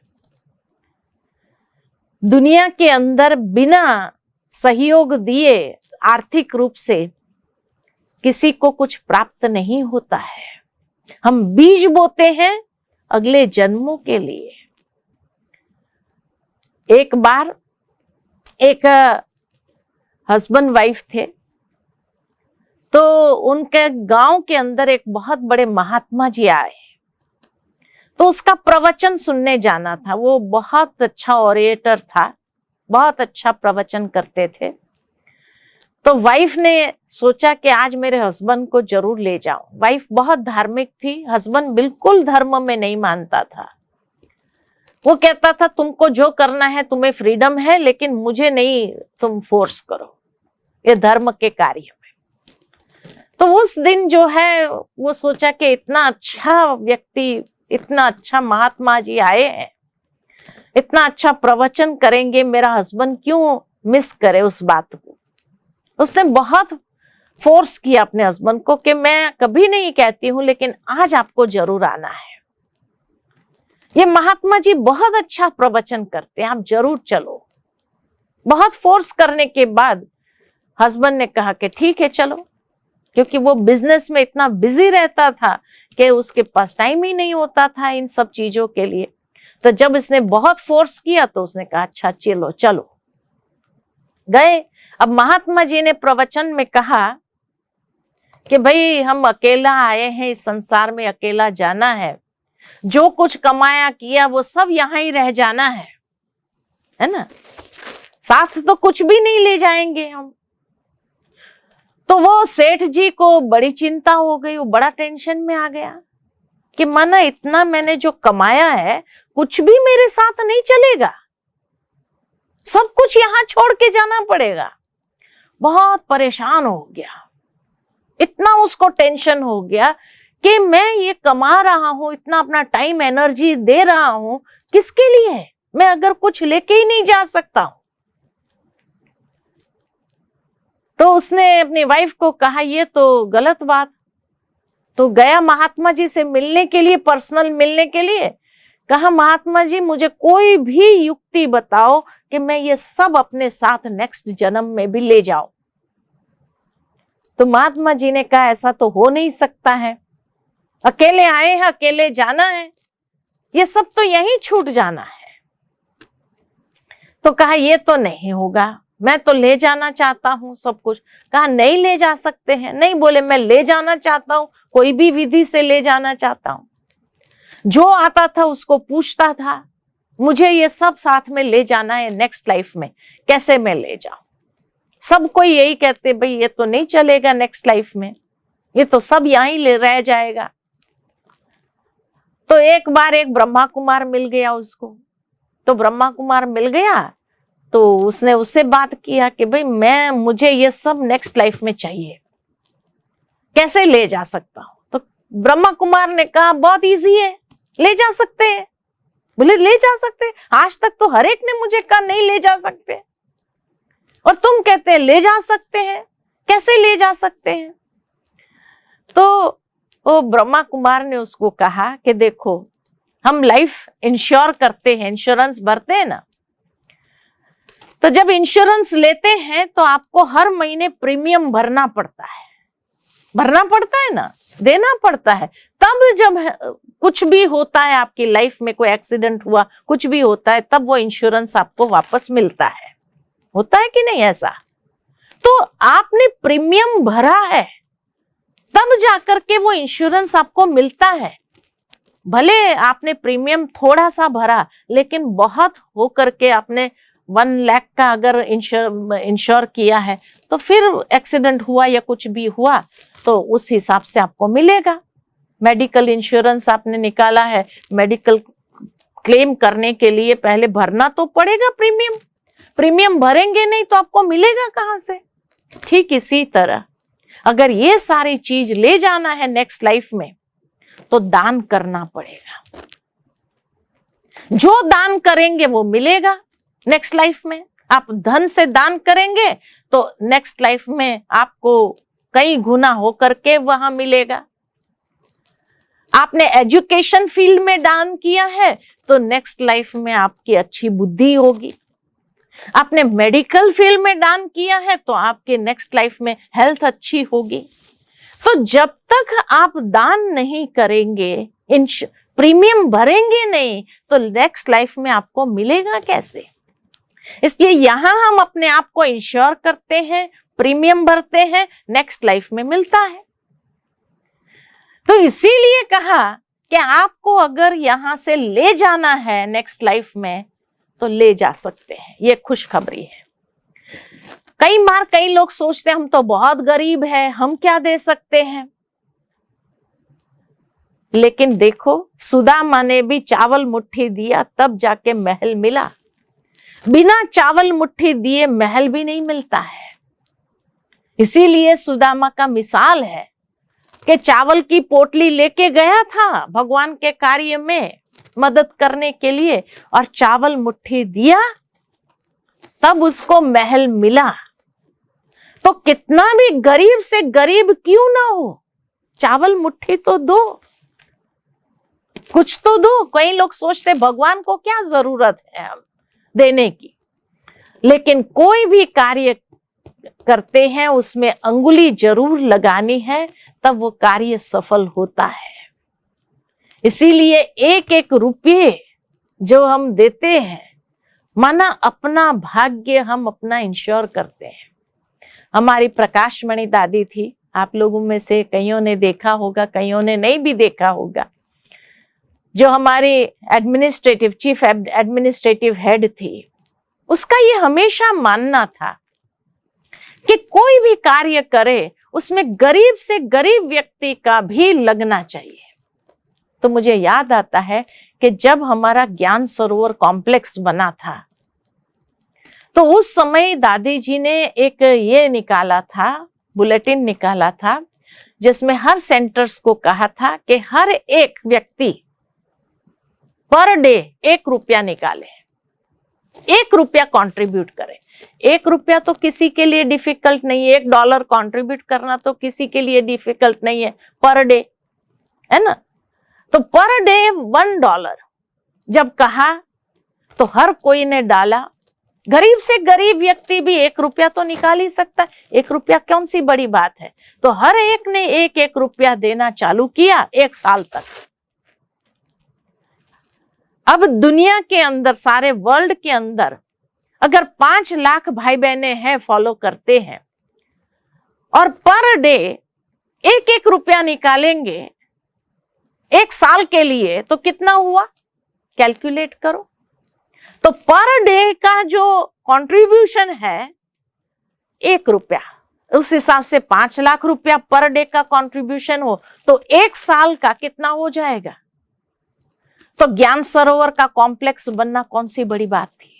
Speaker 1: दुनिया के अंदर बिना सहयोग दिए आर्थिक रूप से किसी को कुछ प्राप्त नहीं होता है। हम बीज बोते हैं अगले जन्मों के लिए। एक बार एक हस्बैंड वाइफ थे, तो उनके गांव के अंदर एक बहुत बड़े महात्मा जी आए, तो उसका प्रवचन सुनने जाना था। वो बहुत अच्छा ओरेटर था, बहुत अच्छा प्रवचन करते थे। तो वाइफ ने सोचा कि आज मेरे हस्बैंड को जरूर ले जाऊं। वाइफ बहुत धार्मिक थी, हस्बैंड बिल्कुल धर्म में नहीं मानता था। वो कहता था तुमको जो करना है, तुम्हें फ्रीडम है, लेकिन मुझे नहीं तुम फोर्स करो ये धर्म के कार्य में। तो उस दिन जो है वो सोचा कि इतना अच्छा व्यक्ति, इतना अच्छा महात्मा जी आए हैं, इतना अच्छा प्रवचन करेंगे, मेरा हस्बैंड क्यों मिस करे उस बात को। उसने बहुत फोर्स किया अपने हस्बैंड को कि मैं कभी नहीं कहती हूं, लेकिन आज आपको जरूर आना है। ये महात्मा जी बहुत अच्छा प्रवचन करते हैं, आप जरूर चलो। बहुत फोर्स करने के बाद हस्बैंड ने कहा कि ठीक है चलो, क्योंकि वो बिजनेस में इतना बिजी रहता था कि उसके पास टाइम ही नहीं होता था इन सब चीजों के लिए। तो जब इसने बहुत फोर्स किया तो उसने कहा अच्छा चलो चलो, गए। अब महात्मा जी ने प्रवचन में कहा कि भाई हम अकेला आए हैं, इस संसार में अकेला जाना है, जो कुछ कमाया किया वो सब यहाँ ही रह जाना है ना, साथ तो कुछ भी नहीं ले जाएंगे हम। तो वो सेठ जी को बड़ी चिंता हो गई, वो बड़ा टेंशन में आ गया कि माना इतना मैंने जो कमाया है कुछ भी मेरे साथ नहीं चलेगा, सब कुछ यहाँ छोड़ के जाना पड़ेगा। बहुत परेशान हो गया, इतना उसको टेंशन हो गया कि मैं ये कमा रहा हूं, इतना अपना टाइम एनर्जी दे रहा हूं, किसके लिए? मैं अगर कुछ लेके ही नहीं जा सकता हूं। तो उसने अपनी वाइफ को कहा ये तो गलत बात। तो गया महात्मा जी से मिलने के लिए, पर्सनल मिलने के लिए। कहा महात्मा जी मुझे कोई भी युक्ति बताओ कि मैं ये सब अपने साथ नेक्स्ट जन्म में भी ले जाऊं। तो महात्मा जी ने कहा ऐसा तो हो नहीं सकता है, अकेले आए हैं, अकेले जाना है, ये सब तो यहीं छूट जाना है। तो कहा ये तो नहीं होगा, मैं तो ले जाना चाहता हूं सब कुछ। कहा नहीं ले जा सकते हैं। नहीं, बोले मैं ले जाना चाहता हूं, कोई भी विधि से ले जाना चाहता हूं। जो आता था उसको पूछता था, मुझे ये सब साथ में ले जाना है नेक्स्ट लाइफ में, कैसे मैं ले जाऊं? सब कोई यही कहते भाई ये तो नहीं चलेगा नेक्स्ट लाइफ में, ये तो सब यहीं ले रह जाएगा। तो एक बार एक ब्रह्मा कुमार मिल गया उसको। तो ब्रह्मा कुमार मिल गया तो उसने उससे बात किया कि भाई मुझे ये सब नेक्स्ट लाइफ में चाहिए, कैसे ले जा सकता हूं? तो ब्रह्मा कुमार ने कहा बहुत इजी है, ले जा सकते हैं। बोले ले जा सकते हैं? आज तक तो हर एक ने मुझे कहा नहीं ले जा सकते, और तुम कहते हैं ले जा सकते हैं, कैसे ले जा सकते हैं? तो वो ब्रह्मा कुमार ने उसको कहा कि देखो हम लाइफ इंश्योर करते हैं, इंश्योरेंस भरते हैं ना, तो जब इंश्योरेंस लेते हैं तो आपको हर महीने प्रीमियम भरना पड़ता है ना, देना पड़ता है। तब जब कुछ भी होता है आपकी लाइफ में, कोई एक्सीडेंट हुआ, कुछ भी होता है, तब वो इंश्योरेंस आपको वापस मिलता है। होता है कि नहीं ऐसा? तो आपने प्रीमियम भरा है तब जाकर के वो इंश्योरेंस आपको मिलता है। भले आपने प्रीमियम थोड़ा सा भरा, लेकिन बहुत हो करके आपने 1 लाख का अगर इंश्योर किया है, तो फिर एक्सीडेंट हुआ या कुछ भी हुआ तो उस हिसाब से आपको मिलेगा। मेडिकल इंश्योरेंस आपने निकाला है, मेडिकल क्लेम करने के लिए पहले भरना तो पड़ेगा प्रीमियम भरेंगे नहीं तो आपको मिलेगा कहां से? ठीक इसी तरह अगर ये सारी चीज ले जाना है नेक्स्ट लाइफ में तो दान करना पड़ेगा। जो दान करेंगे वो मिलेगा नेक्स्ट लाइफ में। आप धन से दान करेंगे तो नेक्स्ट लाइफ में आपको कई गुना होकर के वहां मिलेगा। आपने एजुकेशन फील्ड में दान किया है तो नेक्स्ट लाइफ में आपकी अच्छी बुद्धि होगी। आपने मेडिकल फील्ड में दान किया है तो आपके नेक्स्ट लाइफ में हेल्थ अच्छी होगी। तो जब तक आप दान नहीं करेंगे, प्रीमियम भरेंगे नहीं, तो नेक्स्ट लाइफ में आपको मिलेगा कैसे? इसलिए यहां हम अपने आप को इंश्योर करते हैं, प्रीमियम भरते हैं, नेक्स्ट लाइफ में मिलता है। तो इसीलिए कहा कि आपको अगर यहां से ले जाना है नेक्स्ट लाइफ में तो ले जा सकते हैं। ये खुशखबरी है। कई बार कई लोग सोचते हैं हम तो बहुत गरीब हैं, हम क्या दे सकते हैं? लेकिन देखो सुदामा ने भी चावल मुट्ठी दिया तब जाके महल मिला। बिना चावल मुट्ठी दिए महल भी नहीं मिलता है। इसीलिए सुदामा का मिसाल है कि चावल की पोटली लेके गया था भगवान के कार्य में मदद करने के लिए, और चावल मुट्ठी दिया तब उसको महल मिला। तो कितना भी गरीब से गरीब क्यों ना हो, चावल मुट्ठी तो दो, कुछ तो दो। कई लोग सोचते भगवान को क्या जरूरत है देने की, लेकिन कोई भी कार्य करते हैं उसमें अंगुली जरूर लगानी है, तब वो कार्य सफल होता है। इसीलिए एक एक रुपये जो हम देते हैं, माना अपना भाग्य हम अपना इंश्योर करते हैं। हमारी प्रकाशमणि दादी थी, आप लोगों में से कईयों ने देखा होगा, कईयों ने नहीं भी देखा होगा। जो हमारी एडमिनिस्ट्रेटिव चीफ एडमिनिस्ट्रेटिव हेड थी, उसका ये हमेशा मानना था कि कोई भी कार्य करे उसमें गरीब से गरीब व्यक्ति का भी लगना चाहिए। तो मुझे याद आता है कि जब हमारा ज्ञान सरोवर कॉम्प्लेक्स बना था, तो उस समय दादी जी ने एक ये निकाला था, बुलेटिन निकाला था, जिसमें हर सेंटर्स को कहा था कि हर एक व्यक्ति पर डे 1 रुपया निकाले, 1 रुपया कंट्रीब्यूट करे। 1 रुपया तो किसी के लिए डिफिकल्ट नहीं है, $1 कंट्रीब्यूट करना तो किसी के लिए डिफिकल्ट नहीं है, पर डे, है ना। तो पर डे $1 जब कहा तो हर कोई ने डाला। गरीब से गरीब व्यक्ति भी 1 रुपया तो निकाल ही सकता है, 1 रुपया कौन सी बड़ी बात है। तो हर एक ने 1-1 रुपया देना चालू किया 1 साल तक। अब दुनिया के अंदर, सारे वर्ल्ड के अंदर अगर 5 लाख भाई बहनें हैं, फॉलो करते हैं, और पर डे 1-1 रुपया निकालेंगे 1 साल के लिए, तो कितना हुआ, कैलकुलेट करो। तो पर डे का जो कंट्रीब्यूशन है 1 रुपया, उस हिसाब से 5 लाख रुपया पर डे का कंट्रीब्यूशन हो तो 1 साल का कितना हो जाएगा। तो ज्ञान सरोवर का कॉम्प्लेक्स बनना कौन सी बड़ी बात थी।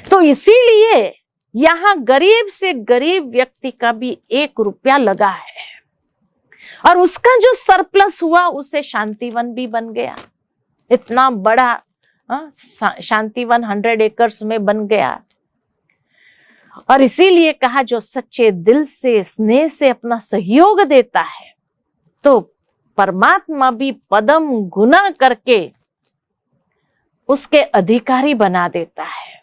Speaker 1: तो इसीलिए यहां गरीब से गरीब व्यक्ति का भी 1 रुपया लगा है, और उसका जो सरप्लस हुआ उससे शांतिवन भी बन गया। इतना बड़ा शांतिवन 100 एकर्स में बन गया। और इसीलिए कहा, जो सच्चे दिल से स्नेह से अपना सहयोग देता है तो परमात्मा भी पदम गुना करके उसके अधिकारी बना देता है,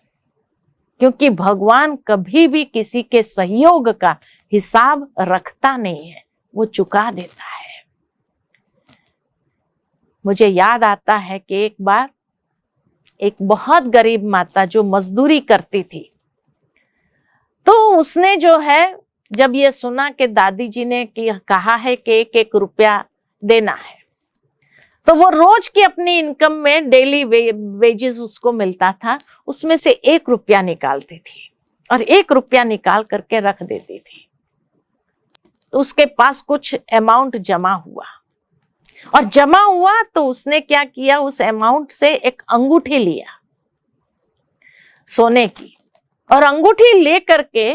Speaker 1: क्योंकि भगवान कभी भी किसी के सहयोग का हिसाब रखता नहीं है, वो चुका देता है। मुझे याद आता है कि एक बार एक बहुत गरीब माता जो मजदूरी करती थी, तो उसने जो है, जब ये सुना कि दादी जी ने कहा है कि 1-1 रुपया देना है, तो वो रोज की अपनी इनकम में डेली वेजेस उसको मिलता था, उसमें से 1 रुपया निकालती थी और 1 रुपया निकाल करके रख देती थी। तो उसके पास कुछ अमाउंट जमा हुआ, और जमा हुआ तो उसने क्या किया, उस अमाउंट से एक अंगूठी लिया सोने की, और अंगूठी ले करके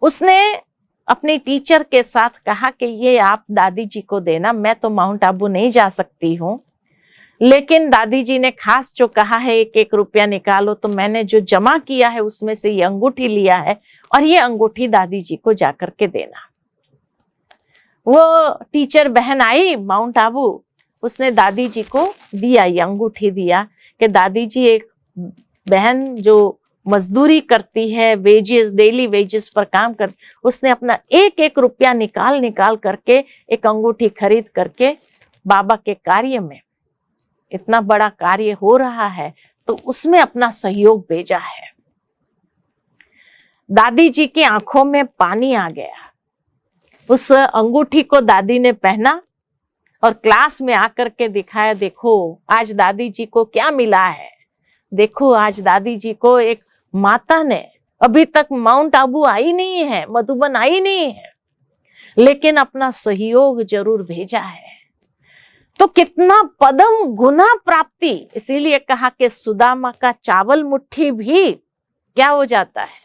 Speaker 1: उसने अपनी टीचर के साथ कहा कि ये आप दादी जी को देना, मैं तो माउंट आबू नहीं जा सकती हूँ, लेकिन दादी जी ने खास जो कहा है 1-1 रुपया निकालो, तो मैंने जो जमा किया है उसमें से ये अंगूठी लिया है, और ये अंगूठी दादी जी को जाकर के देना। वो टीचर बहन आई माउंट आबू, उसने दादी जी को दिया, ये अंगूठी दिया कि दादी जी, एक बहन जो मजदूरी करती है, वेजेस, डेली वेजेस पर काम कर, उसने अपना 1-1 रुपया निकाल करके एक अंगूठी खरीद करके बाबा के कार्य में, इतना बड़ा कार्य हो रहा है तो उसमें अपना सहयोग भेजा है। दादी जी की आंखों में पानी आ गया। उस अंगूठी को दादी ने पहना और क्लास में आकर के दिखाया, देखो आज दादी जी को क्या मिला है, देखो आज दादी जी को एक माता ने, अभी तक माउंट आबू आई नहीं है, मधुबन आई नहीं है, लेकिन अपना सहयोग जरूर भेजा है। तो कितना पदम गुना प्राप्ति। इसीलिए कहा कि सुदामा का चावल मुट्ठी भी क्या हो जाता है,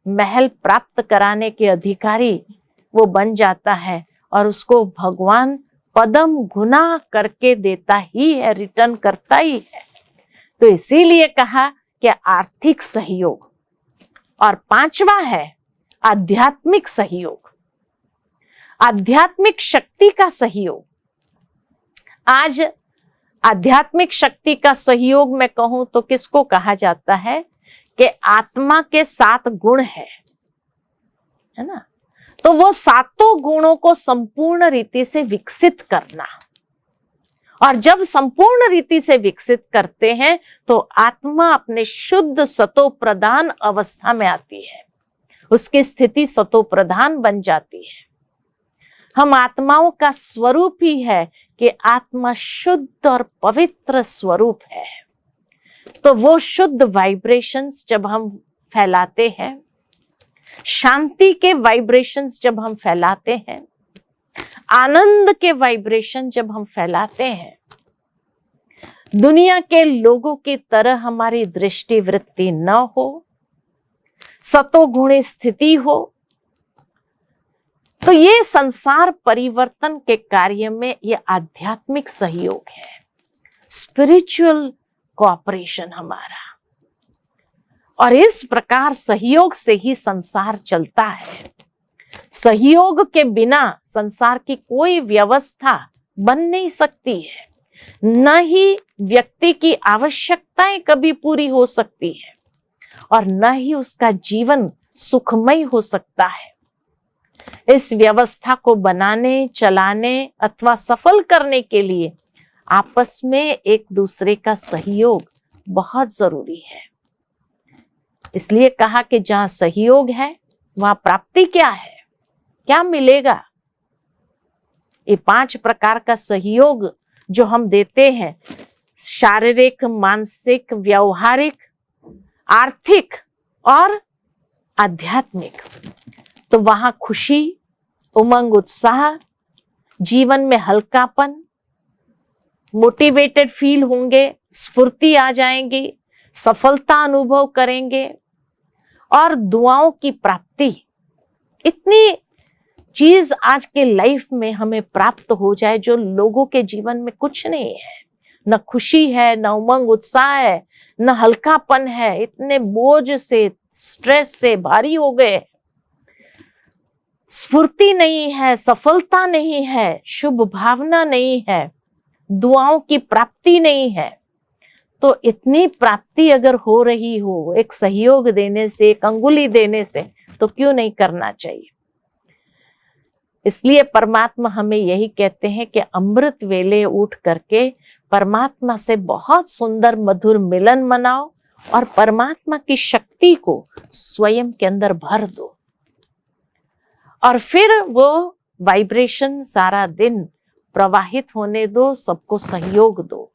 Speaker 1: महल प्राप्त कराने के अधिकारी वो बन जाता है, और उसको भगवान पदम गुना करके देता ही है, रिटर्न करता ही है। तो इसीलिए कहा कि आर्थिक सहयोग, और 5वां है आध्यात्मिक सहयोग, आध्यात्मिक शक्ति का सहयोग। आज आध्यात्मिक शक्ति का सहयोग मैं कहूं तो किसको कहा जाता है कि आत्मा के 7 गुण है ना। तो वो 7 गुणों को संपूर्ण रीति से विकसित करना, और जब संपूर्ण रीति से विकसित करते हैं तो आत्मा अपने शुद्ध सतो प्रधान अवस्था में आती है, उसकी स्थिति सतो प्रधान बन जाती है। हम आत्माओं का स्वरूप ही है कि आत्मा शुद्ध और पवित्र स्वरूप है। तो वो शुद्ध वाइब्रेशंस जब हम फैलाते हैं, शांति के वाइब्रेशंस जब हम फैलाते हैं, आनंद के वाइब्रेशन जब हम फैलाते हैं, दुनिया के लोगों की तरह हमारी दृष्टि वृत्ति न हो, सतोगुणी स्थिति हो, तो ये संसार परिवर्तन के कार्य में ये आध्यात्मिक सहयोग है, स्पिरिचुअल कोऑपरेशन हमारा। और इस प्रकार सहयोग से ही संसार चलता है। सहयोग के बिना संसार की कोई व्यवस्था बन नहीं सकती है, न ही व्यक्ति की आवश्यकताएं कभी पूरी हो सकती है, और न ही उसका जीवन सुखमय हो सकता है। इस व्यवस्था को बनाने, चलाने अथवा सफल करने के लिए आपस में एक दूसरे का सहयोग बहुत जरूरी है। इसलिए कहा कि जहां सहयोग है वहां प्राप्ति क्या है, क्या मिलेगा। ये 5 प्रकार का सहयोग जो हम देते हैं, शारीरिक, मानसिक, व्यवहारिक, आर्थिक और आध्यात्मिक, तो वहां खुशी, उमंग, उत्साह, जीवन में हल्कापन, मोटिवेटेड फील होंगे, स्फूर्ति आ जाएंगी, सफलता अनुभव करेंगे और दुआओं की प्राप्ति। इतनी चीज आज के लाइफ में हमें प्राप्त हो जाए जो लोगों के जीवन में कुछ नहीं है, न खुशी है, न उमंग उत्साह है, न हल्कापन है, इतने बोझ से, स्ट्रेस से भारी हो गए, स्फूर्ति नहीं है, सफलता नहीं है, शुभ भावना नहीं है, दुआओं की प्राप्ति नहीं है। तो इतनी प्राप्ति अगर हो रही हो एक सहयोग देने से, एक अंगुली देने से, तो क्यों नहीं करना चाहिए। इसलिए परमात्मा हमें यही कहते हैं कि अमृत वेले उठ करके परमात्मा से बहुत सुंदर मधुर मिलन मनाओ और परमात्मा की शक्ति को स्वयं के अंदर भर दो, और फिर वो वाइब्रेशन सारा दिन प्रवाहित होने दो, सबको सहयोग दो,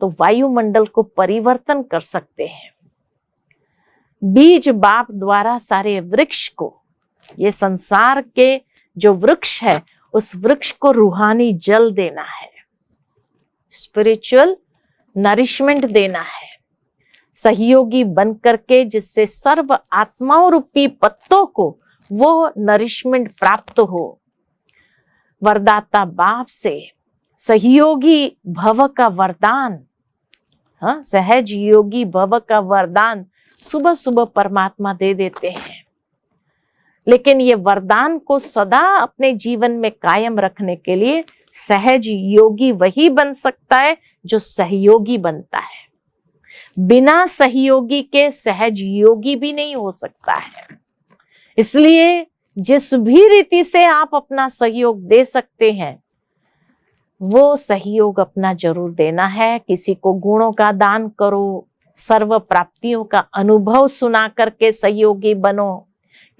Speaker 1: तो वायुमंडल को परिवर्तन कर सकते हैं। बीज बाप द्वारा सारे वृक्ष को, ये संसार के जो वृक्ष है उस वृक्ष को रूहानी जल देना है, स्पिरिचुअल नरिशमेंट देना है, सहयोगी बन करके, जिससे सर्व आत्माओं रूपी पत्तों को वो नरिशमेंट प्राप्त हो। वरदाता बाप से सहयोगी भव का वरदान, हाँ, सहज योगी भव का वरदान सुबह सुबह परमात्मा दे देते हैं। लेकिन ये वरदान को सदा अपने जीवन में कायम रखने के लिए सहज योगी वही बन सकता है जो सहयोगी बनता है। बिना सहयोगी के सहज योगी भी नहीं हो सकता है। इसलिए जिस भी रीति से आप अपना सहयोग दे सकते हैं वो सहयोग अपना जरूर देना है। किसी को गुणों का दान करो, सर्व प्राप्तियों का अनुभव सुना करके सहयोगी बनो,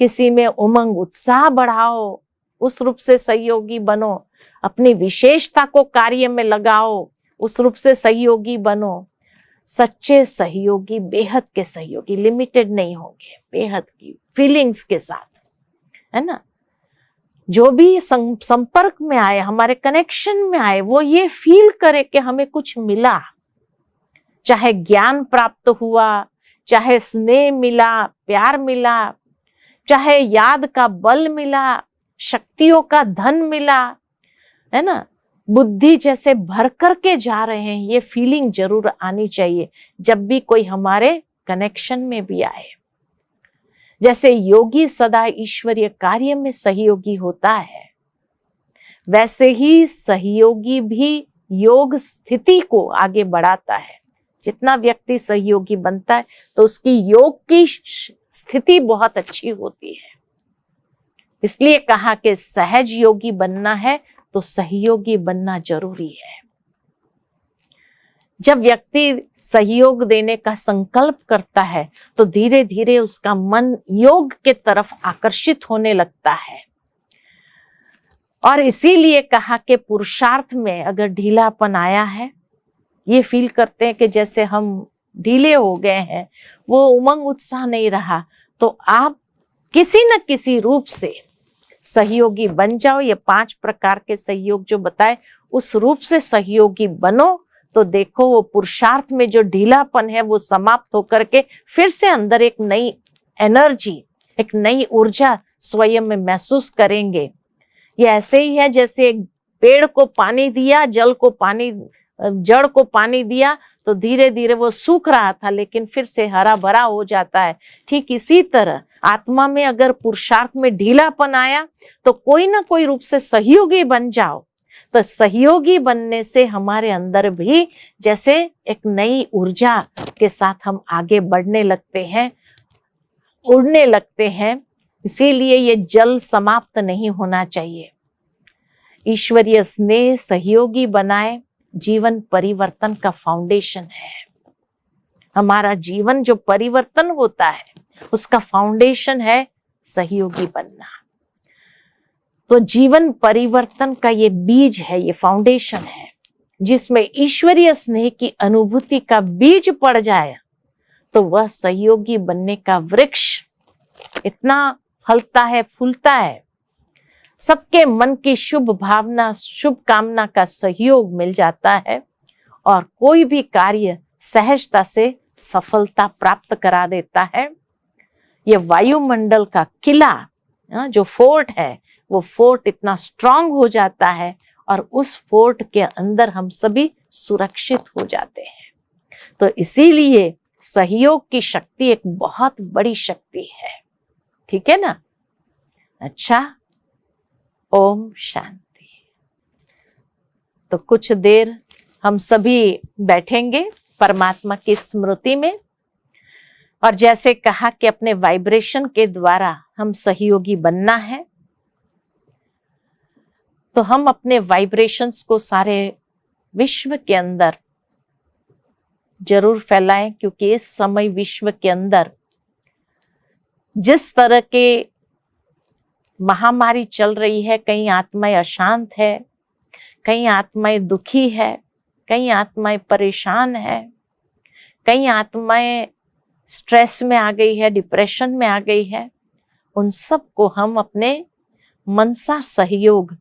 Speaker 1: किसी में उमंग उत्साह बढ़ाओ, उस रूप से सहयोगी बनो, अपनी विशेषता को कार्य में लगाओ, उस रूप से सहयोगी बनो। सच्चे सहयोगी बेहद के सहयोगी लिमिटेड नहीं होंगे, बेहद की फीलिंग्स के साथ, है ना। जो भी संपर्क में आए, हमारे कनेक्शन में आए, वो ये फील करे कि हमें कुछ मिला, चाहे ज्ञान प्राप्त हुआ, चाहे स्नेह मिला, प्यार मिला, चाहे याद का बल मिला, शक्तियों का धन मिला, है ना, बुद्धि जैसे भर करके जा रहे हैं, ये फीलिंग जरूर आनी चाहिए जब भी कोई हमारे कनेक्शन में भी आए। जैसे योगी सदा ईश्वरीय कार्य में सहयोगी होता है, वैसे ही सहयोगी भी योग स्थिति को आगे बढ़ाता है। जितना व्यक्ति सहयोगी बनता है तो उसकी योग की स्थिति बहुत अच्छी होती है। इसलिए कहा कि सहज योगी बनना है तो सहयोगी बनना जरूरी है। जब व्यक्ति सहयोग देने का संकल्प करता है तो धीरे धीरे उसका मन योग के तरफ आकर्षित होने लगता है और इसीलिए कहा कि पुरुषार्थ में अगर ढीलापन आया है, ये फील करते हैं कि जैसे हम ढीले हो गए हैं, वो उमंग उत्साह नहीं रहा, तो आप किसी न किसी रूप से सहयोगी बन जाओ। ये 5 प्रकार के सहयोग जो बताए, उस रूप से सहयोगी बनो, तो देखो वो पुरुषार्थ में जो ढीलापन है वो समाप्त होकर के फिर से अंदर एक नई एनर्जी, एक नई ऊर्जा स्वयं में महसूस करेंगे। ये ऐसे ही है जैसे एक पेड़ को पानी दिया, जड़ को पानी दिया, तो धीरे धीरे वो सूख रहा था लेकिन फिर से हरा भरा हो जाता है। ठीक इसी तरह आत्मा में अगर पुरुषार्थ में ढीलापन आया तो कोई ना कोई रूप से सहयोगी बन जाओ। तो सहयोगी बनने से हमारे अंदर भी जैसे एक नई ऊर्जा के साथ हम आगे बढ़ने लगते हैं, उड़ने लगते हैं। इसीलिए ये जल समाप्त नहीं होना चाहिए। ईश्वरीय स्नेह सहयोगी बनाए, जीवन परिवर्तन का फाउंडेशन है। हमारा जीवन जो परिवर्तन होता है उसका फाउंडेशन है सहयोगी बनना। तो जीवन परिवर्तन का ये बीज है, ये फाउंडेशन है, जिसमें ईश्वरीय स्नेह की अनुभूति का बीज पड़ जाए तो वह सहयोगी बनने का वृक्ष इतना फलता है, फूलता है। सबके मन की शुभ भावना, शुभ कामना का सहयोग मिल जाता है और कोई भी कार्य सहजता से सफलता प्राप्त करा देता है। ये वायुमंडल का किला, जो फोर्ट है, वो फोर्ट इतना स्ट्रांग हो जाता है और उस फोर्ट के अंदर हम सभी सुरक्षित हो जाते हैं। तो इसीलिए सहयोग की शक्ति एक बहुत बड़ी शक्ति है। ठीक है ना? अच्छा, ओम शांति। तो कुछ देर हम सभी बैठेंगे परमात्मा की स्मृति में, और जैसे कहा कि अपने वाइब्रेशन के द्वारा हम सहयोगी बनना है, तो हम अपने वाइब्रेशंस को सारे विश्व के अंदर जरूर फैलाएं, क्योंकि इस समय विश्व के अंदर जिस तरह के महामारी चल रही है, कई आत्माएं अशांत है, कई आत्माएं दुखी है, कई आत्माएं परेशान है, कई आत्माएं स्ट्रेस में आ गई है, डिप्रेशन में आ गई है। उन सब को हम अपने मनसा सहयोग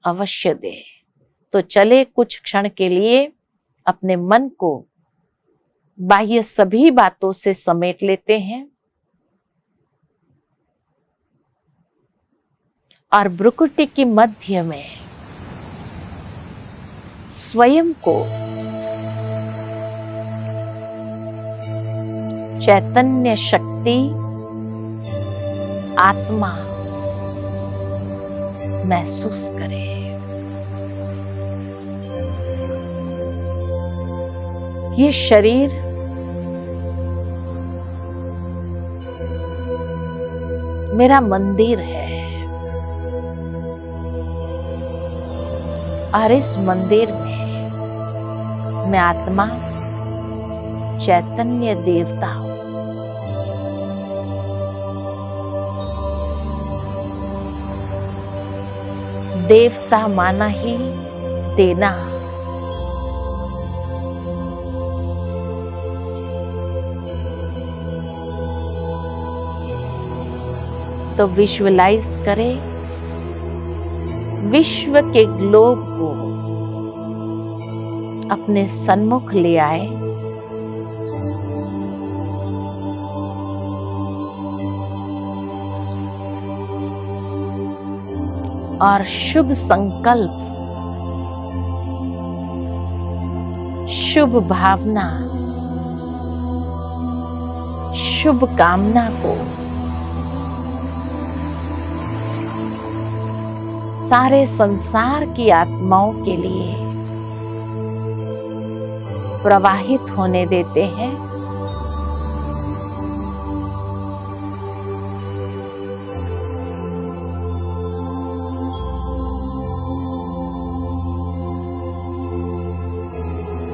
Speaker 1: अवश्य दें। तो चले कुछ क्षण के लिए अपने मन को बाह्य सभी बातों से समेट लेते हैं और भ्रुकुटी की मध्य में स्वयं को चैतन्य शक्ति, आत्मा महसूस करें। ये शरीर मेरा मंदिर है और इस मंदिर में मैं आत्मा चैतन्य देवता हूं। देवता माना ही देना। तो विजुअलाइज करें, विश्व के ग्लोब को अपने सन्मुख ले आए और शुभ संकल्प, शुभ भावना, शुभ कामना को सारे संसार की आत्माओं के लिए प्रवाहित होने देते हैं।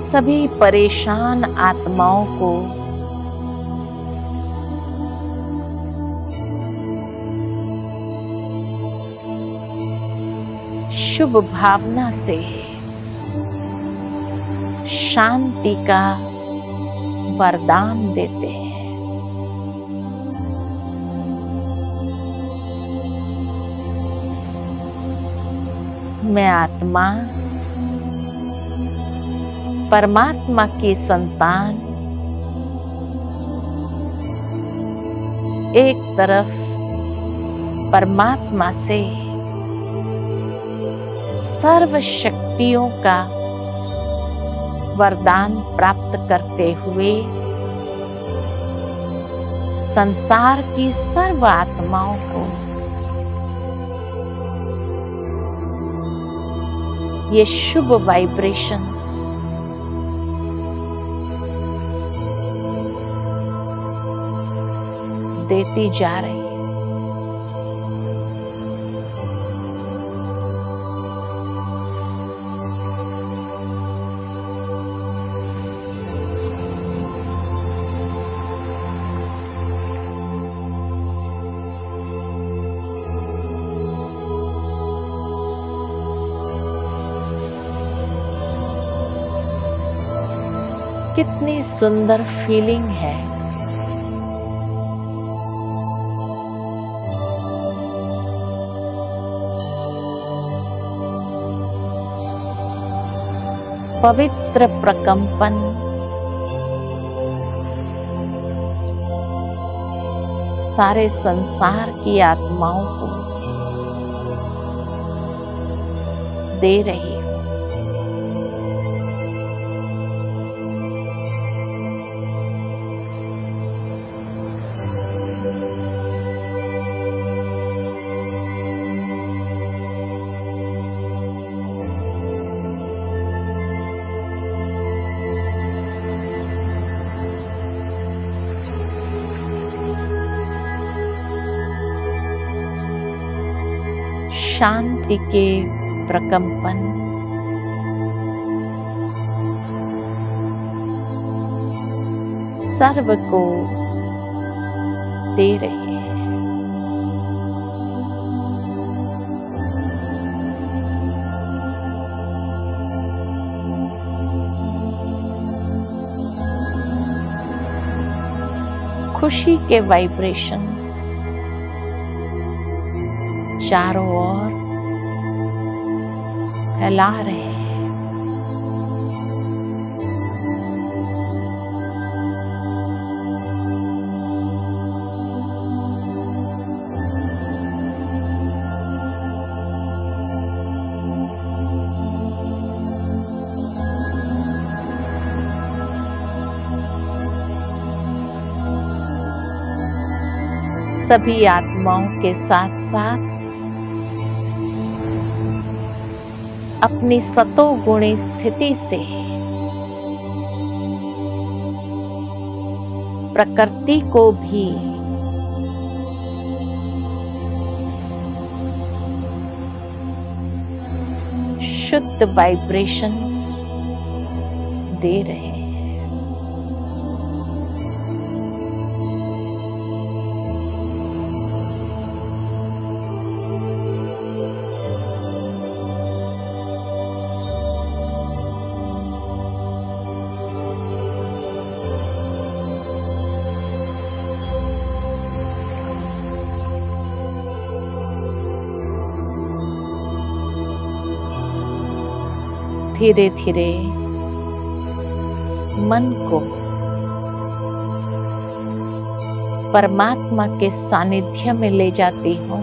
Speaker 1: सभी परेशान आत्माओं को शुभ भावना से शांति का वरदान देते हैं। मैं आत्मा परमात्मा की संतान एक तरफ परमात्मा से सर्व शक्तियों का वरदान प्राप्त करते हुए संसार की सर्व आत्माओं को ये शुभ वाइब्रेशंस देती जा रही है। कितनी सुंदर फीलिंग है। पवित्र प्रकंपन सारे संसार की आत्माओं को दे रही है। शांति के प्रकंपन सर्व को दे रहे हैं। खुशी के वाइब्रेशंस चारों ओर फैला रहे हैं। सभी आत्माओं के साथ साथ अपनी सतोगुणी स्थिति से प्रकृति को भी शुद्ध वाइब्रेशंस दे रहे हैं। धीरे धीरे मन को परमात्मा के सानिध्य में ले जाती हूँ।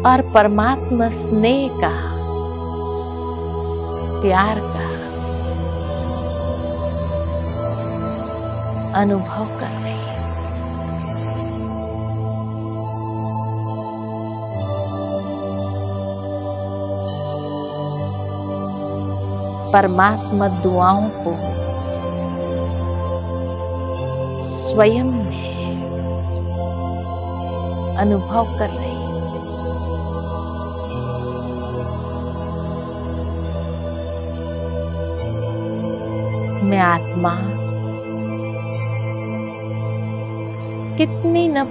Speaker 1: और परमात्मा स्नेह का, प्यार का अनुभव कर रही है। परमात्मा दुआओं को स्वयं में अनुभव कर रही है। सौम्य आत्मा कितनी न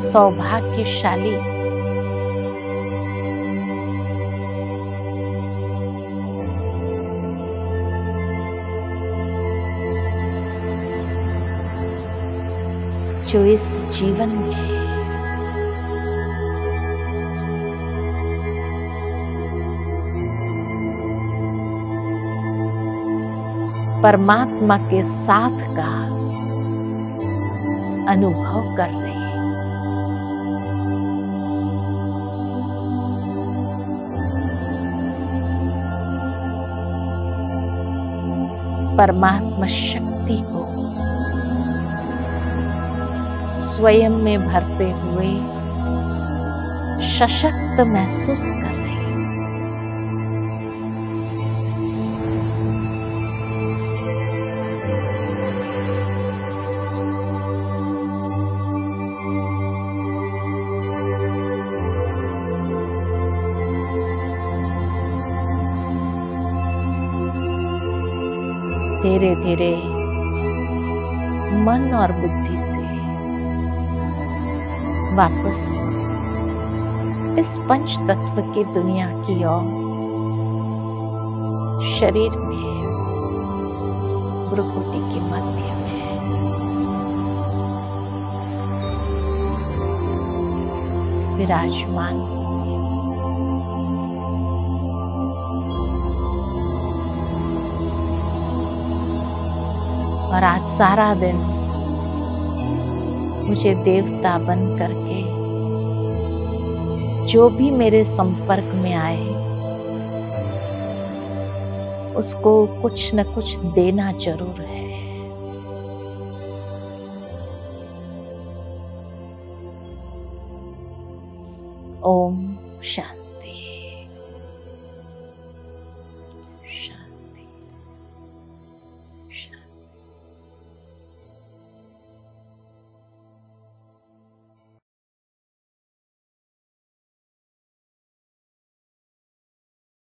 Speaker 1: सौभाग्यशाली, जो इस जीवन में परमात्मा के साथ का अनुभव कर रहे हैं। परमात्मा शक्ति को स्वयं में भरते हुए सशक्त महसूस कर रहे हैं। धीरे धीरे मन और बुद्धि से वापस इस पंच तत्व की दुनिया की ओर शरीर में भ्रुकुटी के मध्य में विराजमान और आज सारा दिन मुझे देवता बन करके जो भी मेरे संपर्क में आए उसको कुछ न कुछ देना जरूर है। ओम शांति।